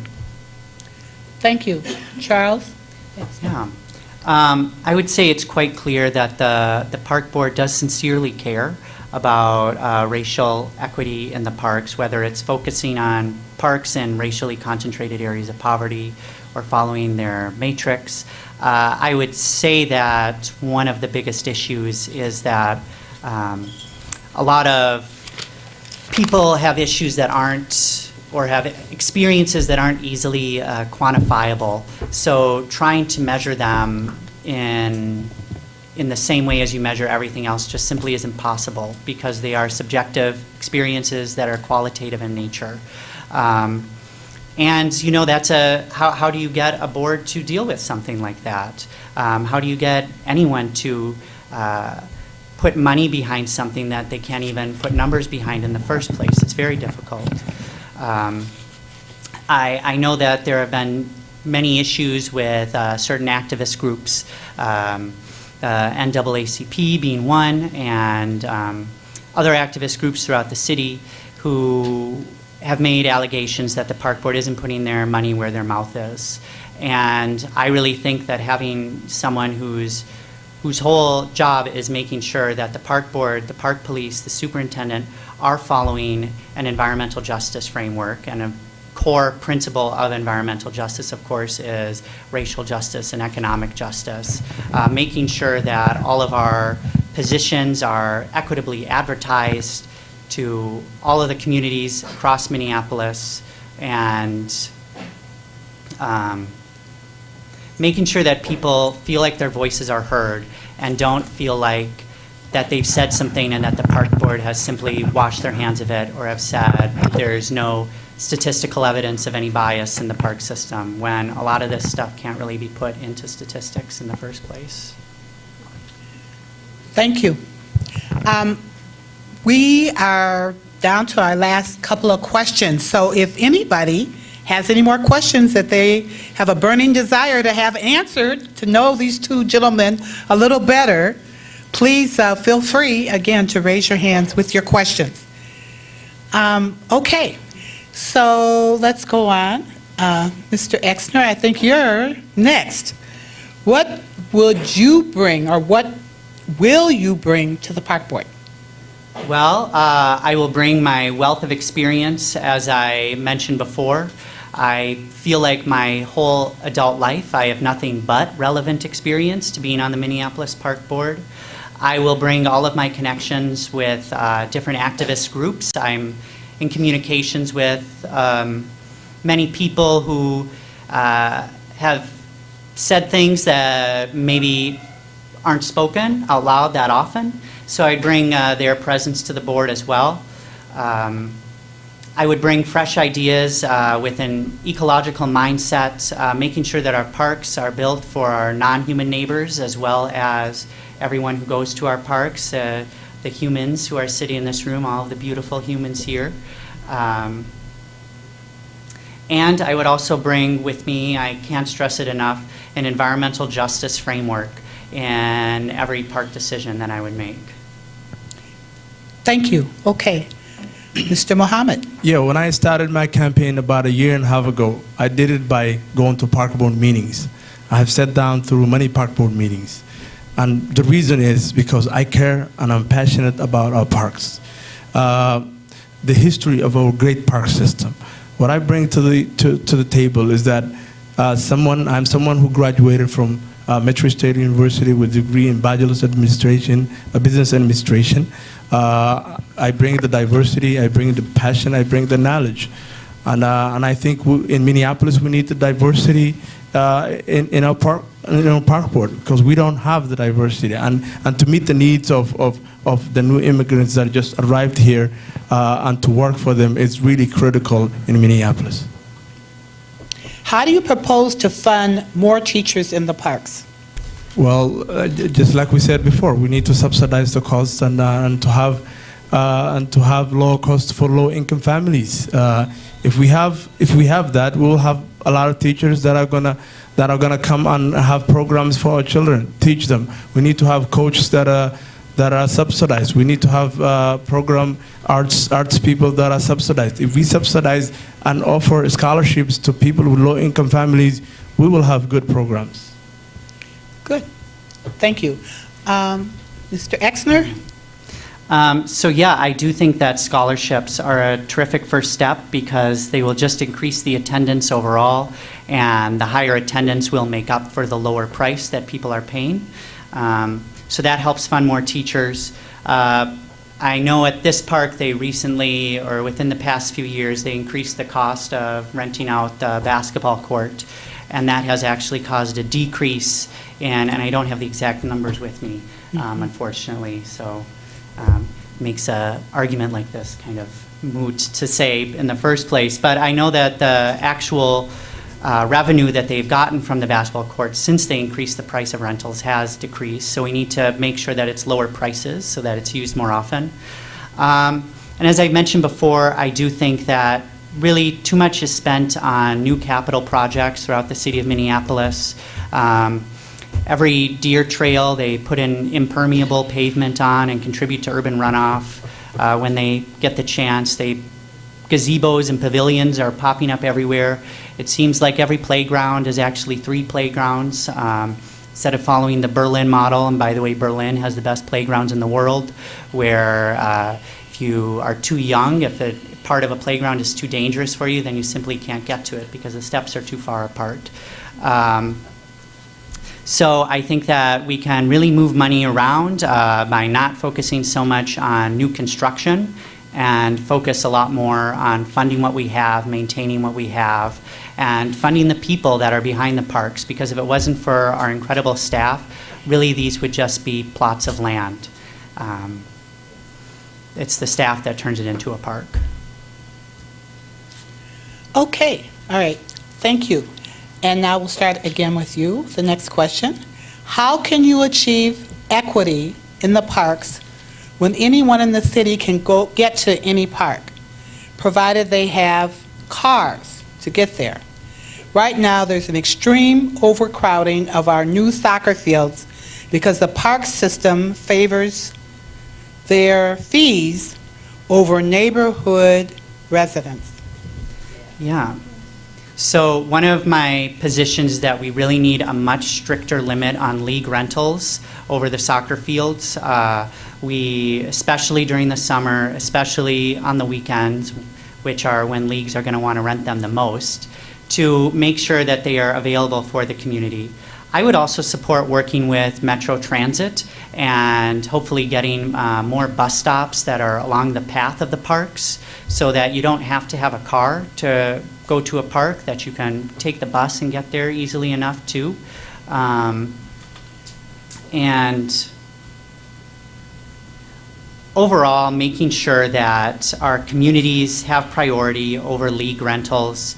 Thank you. Charles? Yeah. I would say it's quite clear that the park board does sincerely care about racial equity in the parks, whether it's focusing on parks in racially concentrated areas of poverty or following their matrix. I would say that one of the biggest issues is that a lot of people have issues that aren't, or have experiences that aren't easily quantifiable. So trying to measure them in the same way as you measure everything else just simply isn't possible because they are subjective experiences that are qualitative in nature. And that's how do you get a board to deal with something like that? How do you get anyone to put money behind something that they can't even put numbers behind in the first place? It's very difficult. I know that there have been many issues with certain activist groups, NAACP being one, and other activist groups throughout the city who have made allegations that the park board isn't putting their money where their mouth is. And I really think that having someone whose whole job is making sure that the park board, the park police, the superintendent are following an environmental justice framework. And a core principle of environmental justice, of course, is racial justice and economic justice. Making sure that all of our positions are equitably advertised to all of the communities across Minneapolis, and making sure that people feel like their voices are heard and don't feel like that they've said something and that the park board has simply washed their hands of it or have said there's no statistical evidence of any bias in the park system, when a lot of this stuff can't really be put into statistics in the first place. Thank you. We are down to our last couple of questions, so if anybody has any more questions that they have a burning desire to have answered, to know these two gentlemen a little better, please feel free, again, to raise your hands with your questions. Okay, so let's go on. Mr. Exner, I think you're next. What would you bring, or what will you bring to the park board? Well, I will bring my wealth of experience, as I mentioned before. I feel like my whole adult life, I have nothing but relevant experience to being on the Minneapolis Park Board. I will bring all of my connections with different activist groups. I'm in communications with many people who have said things that maybe aren't spoken out loud that often. So I bring their presence to the board as well. I would bring fresh ideas with an ecological mindset, making sure that our parks are built for our non-human neighbors as well as everyone who goes to our parks, the humans who are sitting in this room, all of the beautiful humans here. And I would also bring with me, I can't stress it enough, an environmental justice framework in every park decision that I would make. Thank you. Okay. Mr. Mohammed. Yeah, when I started my campaign about a year and a half ago, I did it by going to park board meetings. I have sat down through many park board meetings. And the reason is because I care and I'm passionate about our parks. The history of our great park system. What I bring to the table is that I'm someone who graduated from Metro State University with a degree in Bachelor's Administration, Business Administration. I bring the diversity, I bring the passion, I bring the knowledge. And I think in Minneapolis we need the diversity in our park board because we don't have the diversity. And to meet the needs of the new immigrants that just arrived here and to work for them is really critical in Minneapolis. How do you propose to fund more teachers in the parks? Well, just like we said before, we need to subsidize the costs and to have low costs for low-income families. If we have that, we will have a lot of teachers that are gonna come and have programs for our children, teach them. We need to have coaches that are subsidized. We need to have program arts people that are subsidized. If we subsidize and offer scholarships to people with low-income families, we will have good programs. Good. Thank you. Mr. Exner? So yeah, I do think that scholarships are a terrific first step because they will just increase the attendance overall, and the higher attendance will make up for the lower price that people are paying. So that helps fund more teachers. I know at this park they recently, or within the past few years, they increased the cost of renting out the basketball court, and that has actually caused a decrease in, and I don't have the exact numbers with me, unfortunately, so makes an argument like this kind of moot to say in the first place. But I know that the actual revenue that they've gotten from the basketball courts since they increased the price of rentals has decreased, so we need to make sure that it's lower prices so that it's used more often. And as I mentioned before, I do think that really too much is spent on new capital projects throughout the city of Minneapolis. Every deer trail they put in impermeable pavement on and contribute to urban runoff. When they get the chance, gazebos and pavilions are popping up everywhere. It seems like every playground is actually 3 playgrounds instead of following the Berlin model. And by the way, Berlin has the best playgrounds in the world, where if you are too young, if a part of a playground is too dangerous for you, then you simply can't get to it because the steps are too far apart. So I think that we can really move money around by not focusing so much on new construction and focus a lot more on funding what we have, maintaining what we have, and funding the people that are behind the parks, because if it wasn't for our incredible staff, really these would just be plots of land. It's the staff that turns it into a park. Okay. All right. Thank you. And now we'll start again with you. The next question. How can you achieve equity in the parks when anyone in the city can get to any park, provided they have cars to get there? Right now, there's an extreme overcrowding of our new soccer fields because the park system favors their fees over neighborhood residents. Yeah. So one of my positions is that we really need a much stricter limit on league rentals over the soccer fields. We, especially during the summer, especially on the weekends, which are when leagues are going to want to rent them the most, to make sure that they are available for the community. I would also support working with Metro Transit and hopefully getting more bus stops that are along the path of the parks so that you don't have to have a car to go to a park, that you can take the bus and get there easily enough too. And overall, making sure that our communities have priority over league rentals.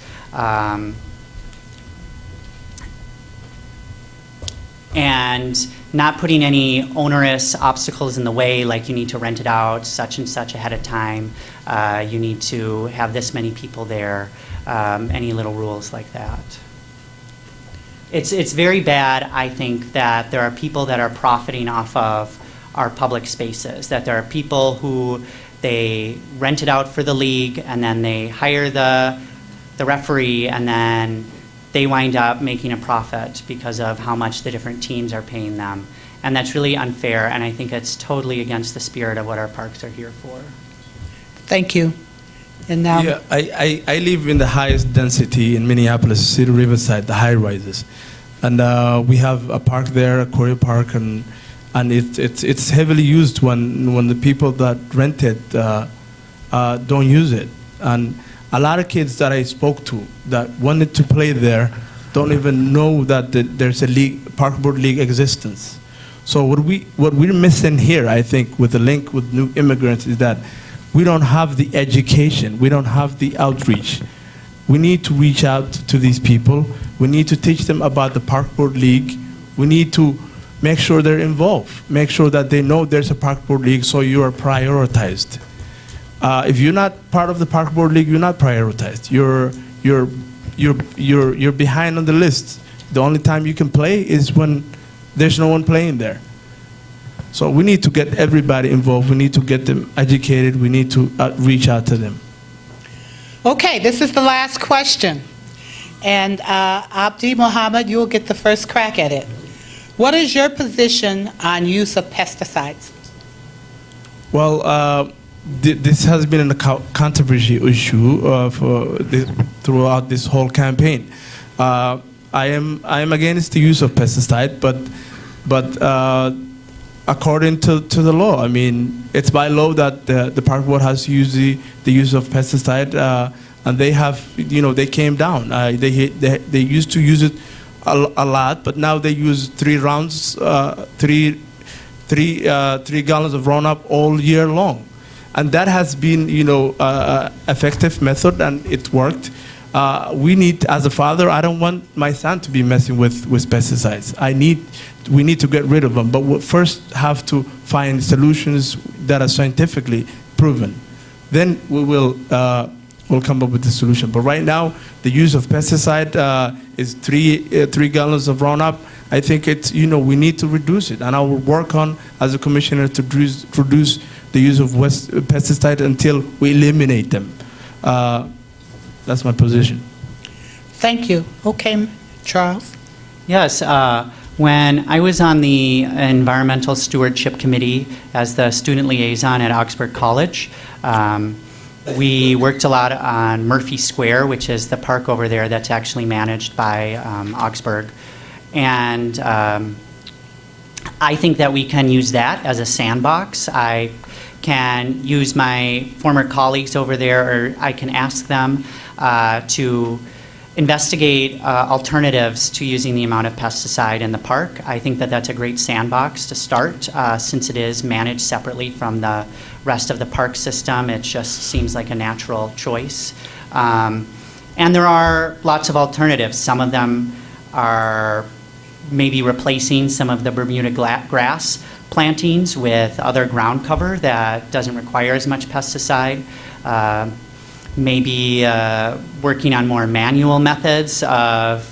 And not putting any onerous obstacles in the way, like you need to rent it out such and such ahead of time, you need to have this many people there, any little rules like that. It's very bad, I think, that there are people that are profiting off of our public spaces, that there are people who they rent it out for the league and then they hire the referee and then they wind up making a profit because of how much the different teams are paying them. And that's really unfair, and I think it's totally against the spirit of what our parks are here for. Thank you. And now, Yeah, I live in the highest density in Minneapolis, City Riverside, the high rises. And we have a park there, a Quarry Park, and it's heavily used when the people that rent it don't use it. And a lot of kids that I spoke to that wanted to play there don't even know that there's a league, park board league existence. So what we're missing here, I think, with the link with new immigrants is that we don't have the education, we don't have the outreach. We need to reach out to these people. We need to teach them about the park board league. We need to make sure they're involved, make sure that they know there's a park board league so you are prioritized. If you're not part of the park board league, you're not prioritized. You're behind on the list. The only time you can play is when there's no one playing there. So we need to get everybody involved. We need to get them educated. We need to reach out to them. okay, this is the last question. And Abdi Mohammed, you'll get the first crack at it. What is your position on use of pesticides? Well, this has been a controversial issue throughout this whole campaign. I am against the use of pesticide, but according to the law, I mean, it's by law that the park board has to use the use of pesticide, and they have, they came down. They used to use it a lot, but now they use 3 rounds, 3 gallons of Roundup all year long. And that has been, effective method, and it worked. We need, as a father, I don't want my son to be messing with pesticides. We need to get rid of them, but we first have to find solutions that are scientifically proven. Then we'll come up with the solution. But right now, the use of pesticide is 3 gallons of Roundup. I think it's, we need to reduce it, and I will work on, as a commissioner, to reduce the use of pesticide until we eliminate them. That's my position. Thank you. Okay, Charles. Yes, when I was on the Environmental Stewardship Committee as the student liaison at Augsburg College, we worked a lot on Murphy Square, which is the park over there that's actually managed by Augsburg. And I think that we can use that as a sandbox. I can use my former colleagues over there, or I can ask them to investigate alternatives to using the amount of pesticide in the park. I think that that's a great sandbox to start, since it is managed separately from the rest of the park system. It just seems like a natural choice. And there are lots of alternatives. Some of them are maybe replacing some of the Bermuda grass plantings with other ground cover that doesn't require as much pesticide. Maybe working on more manual methods of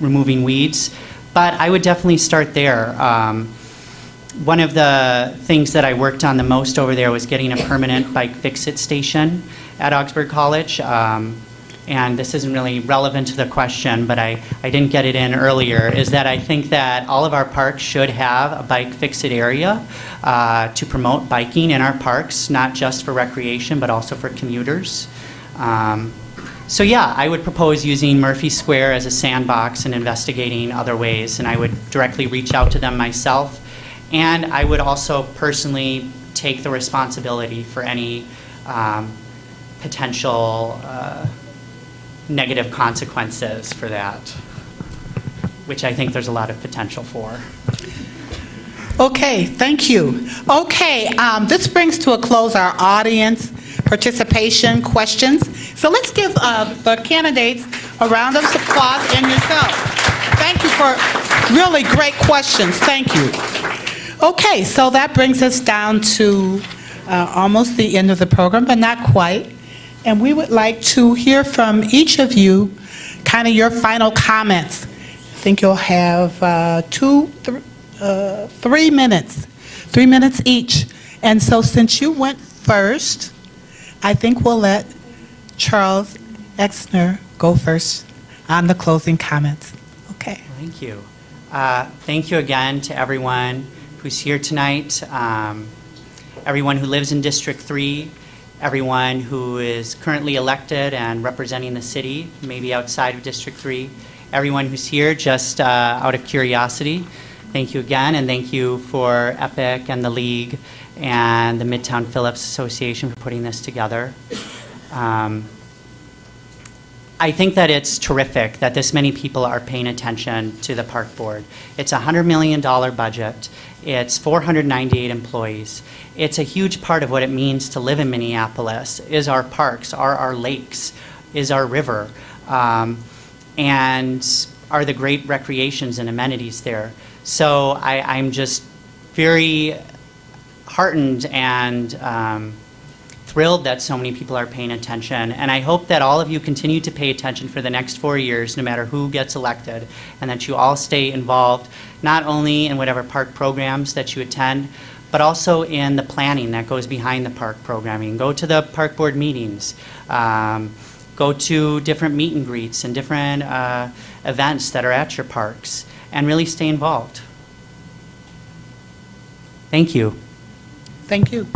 removing weeds. But I would definitely start there. One of the things that I worked on the most over there was getting a permanent bike fix-it station at Augsburg College. and this isn't really relevant to the question, but I didn't get it in earlier, is that I think that all of our parks should have a bike fix-it area to promote biking in our parks, not just for recreation, but also for commuters. So yeah, I would propose using Murphy Square as a sandbox and investigating other ways, and I would directly reach out to them myself, and I would also personally take the responsibility for any potential negative consequences for that, which I think there's a lot of potential for. Okay, thank you. Okay, this brings to a close our audience participation questions. So let's give the candidates a round of applause and yourself. Thank you for really great questions. Thank you. Okay, so that brings us down to almost the end of the program, but not quite. And we would like to hear from each of you, kind of your final comments. I think you'll have 3 minutes, 3 minutes each. And so since you went first, I think we'll let Charles Exner go first on the closing comments. Okay. Thank you. Thank you again to everyone who's here tonight, everyone who lives in District 3, everyone who is currently elected and representing the city, maybe outside of District 3, everyone who's here just out of curiosity. Thank you again, and thank you for EPIC and the League and the Midtown Phillips Association for putting this together. I think that it's terrific that this many people are paying attention to the park board. It's a $100 million budget. It's 498 employees. It's a huge part of what it means to live in Minneapolis, is our parks, are our lakes, is our river, and are the great recreations and amenities there. So I'm just very heartened and thrilled that so many people are paying attention, and I hope that all of you continue to pay attention for the next 4 years, no matter who gets elected, and that you all stay involved, not only in whatever park programs that you attend, but also in the planning that goes behind the park programming. Go to the park board meetings, go to different meet and greets and different events that are at your parks, and really stay involved. Thank you. Thank you.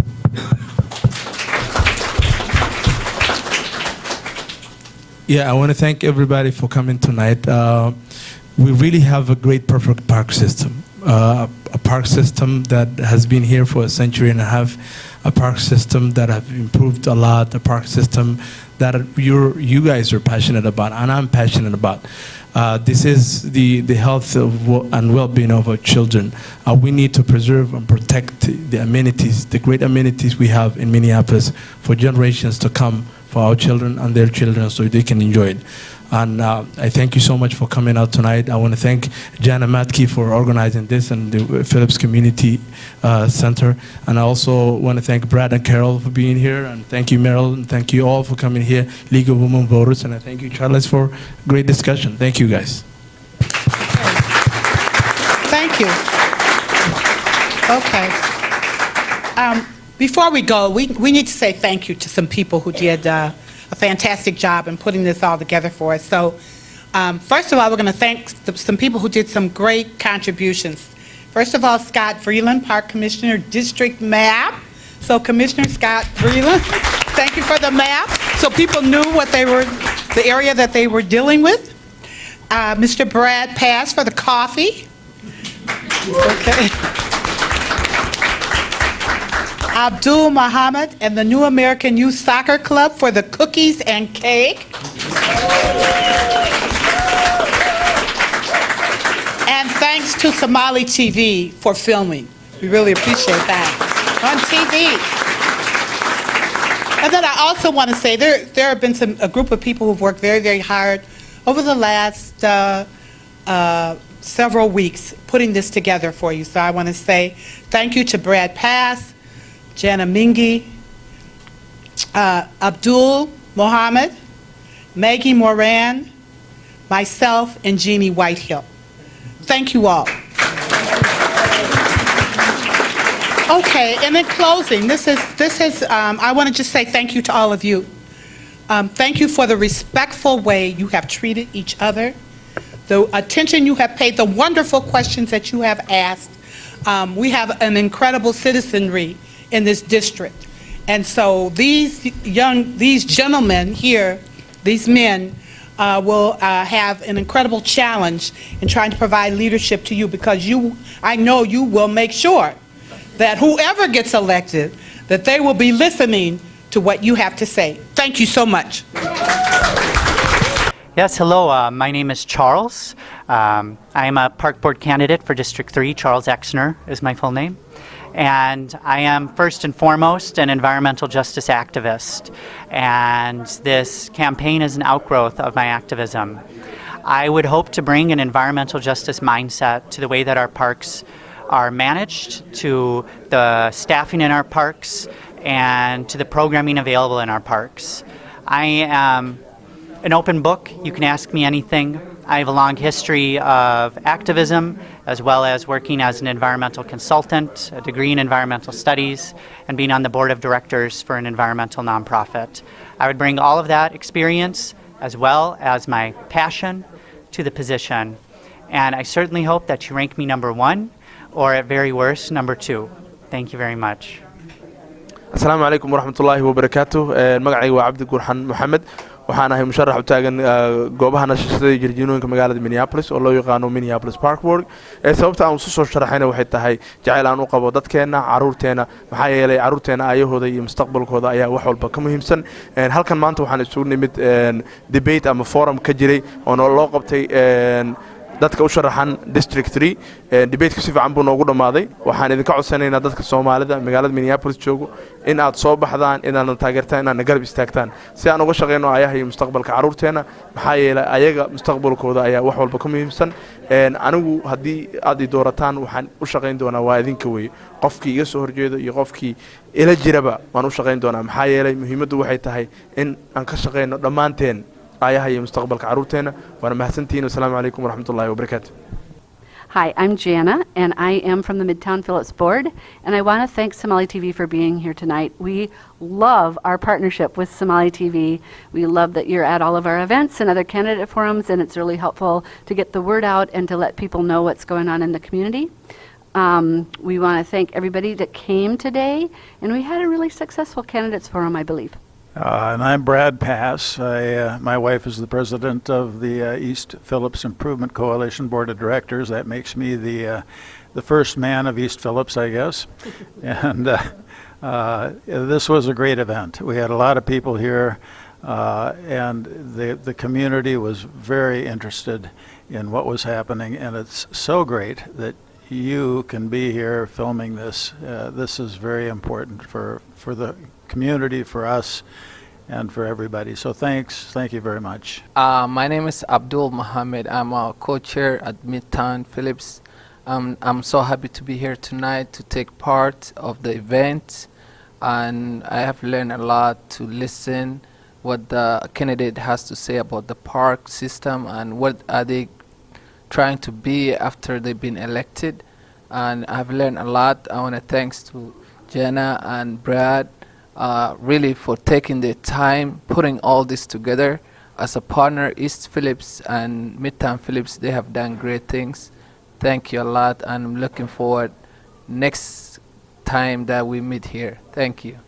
Yeah, I want to thank everybody for coming tonight. We really have a great, perfect park system. A park system that has been here for a century and a half. A park system that have improved a lot. A park system that you guys are passionate about, and I'm passionate about. This is the health and well-being of our children. We need to preserve and protect the amenities, the great amenities we have in Minneapolis for generations to come, for our children and their children, so they can enjoy it. And I thank you so much for coming out tonight. I want to thank Jana Matke for organizing this and the Phillips Community Center. And I also want to thank Brad and Carol for being here. And thank you, Merrill, and thank you all for coming here, League of Women Voters. And I thank you, Charles, for a great discussion. Thank you, guys. Thank you. Okay. Before we go, we need to say thank you to some people who did a fantastic job in putting this all together for us. So, first of all, we're going to thank some people who did some great contributions. First of all, Scott Freeland, Park Commissioner, District Map. So, Commissioner Scott Freeland, thank you for the map, so people knew what they were, the area that they were dealing with. Mr. Brad Pass for the coffee. Okay. Abdul Muhammad and the New American Youth Soccer Club for the cookies and cake. And thanks to Somali TV for filming. We really appreciate that. On TV. And then I also want to say there have been a group of people who've worked very, very hard over the last several weeks putting this together for you. So I want to say thank you to Brad Pass, Jana Mingi, Abdul Mohammed, Maggie Moran, myself, and Jeannie Whitehill. Thank you all. Okay, and in closing, this is I want to just say thank you to all of you. Thank you for the respectful way you have treated each other, the attention you have paid, the wonderful questions that you have asked. We have an incredible citizenry in this district. And so these gentlemen here, these men, will have an incredible challenge in trying to provide leadership to you, because I know you will make sure that whoever gets elected, that they will be listening to what you have to say. Thank you so much. Yes, hello. My name is Charles. I am a Park Board candidate for District 3. Charles Exner is my full name. And I am first and foremost an environmental justice activist. And this campaign is an outgrowth of my activism. I would hope to bring an environmental justice mindset to the way that our parks are managed, to the staffing in our parks, and to the programming available in our parks. I am an open book. You can ask me anything. I have a long history of activism, as well as working as an environmental consultant, a degree in environmental studies, and being on the board of directors for an environmental nonprofit. I would bring all of that experience, as well as my passion, to the position. And I certainly hope that you rank me number 1, or at very worst, number 2. Thank you very much. السلام عليكم ورحمة الله وبركاته. magacayga waa cabdi gurxan maxamed, waxaan ahay musharax u taagan goobaha nashashada jirjiinooyinka magaalada Minneapolis oo loo yaqaano Minneapolis Park Board. Sababta aan soo sharaxayna waxay tahay jacayl aan u qabo dadkeena, caruurteena, maxaa yeelay caruurteena ayahooda iyo mustaqbalkooda ayaa wax walba ka muhiimsan. Halkan maanta waxaan isugu nimid debate ama forum ka jiray oo loo qabtay dadka u sharaxan District 3. Debate-ku si fiican buu noogu dhamaaday. Waxaan idinka codsanaynaa dadka Soomaalida magaalada Minneapolis joogo in aad soo baxdaan, in aad taageertaan, in aad garab istaagtaan si aan uga shaqeyno ayaha iyo mustaqbalka caruurteena, maxaa yeelay ayaga mustaqbalkooda ayaa wax walba ka muhiimsan. Anigu haddii aad i doorataan waxaan u shaqeyn doonaa waa idinka weeye, qofkii iga soo horjeedo iyo qofkii ila jiraba waan u shaqeyn doonaa, maxaa yeelay muhiimaddu waxay tahay in aan ka shaqeyno dhammaanteen ayaha iyo mustaqbalka caruurteena. Waana mahadsantihiin. Assalaamu calaykum waraxmatullaahi wabarakaatu. Hi, I'm Jana, and I am from the Midtown Phillips Board, and I want to thank Somali TV for being here tonight. We love our partnership with Somali TV. We love that you're at all of our events and other candidate forums, and it's really helpful to get the word out and to let people know what's going on in the community. We want to thank everybody that came today, and we had a really successful candidates forum, I believe. And I'm Brad Pass. My wife is the president of the East Phillips Improvement Coalition Board of Directors. That makes me the first man of East Phillips, I guess. And this was a great event. We had a lot of people here, and the community was very interested in what was happening. And it's so great that you can be here filming this. This is very important for the community, for us, and for everybody. So thank you very much. My name is Abdul Mohammed. I'm a co-chair at Midtown Phillips. I'm so happy to be here tonight to take part of the event, and I have learned a lot to listen what the candidate has to say about the park system and what are they trying to be after they've been elected. And I've learned a lot. I want to thanks to Jenna and Brad really for taking the time, putting all this together. As a partner, East Phillips and Midtown Phillips, they have done great things. Thank you a lot, and I'm looking forward next time that we meet here. Thank you.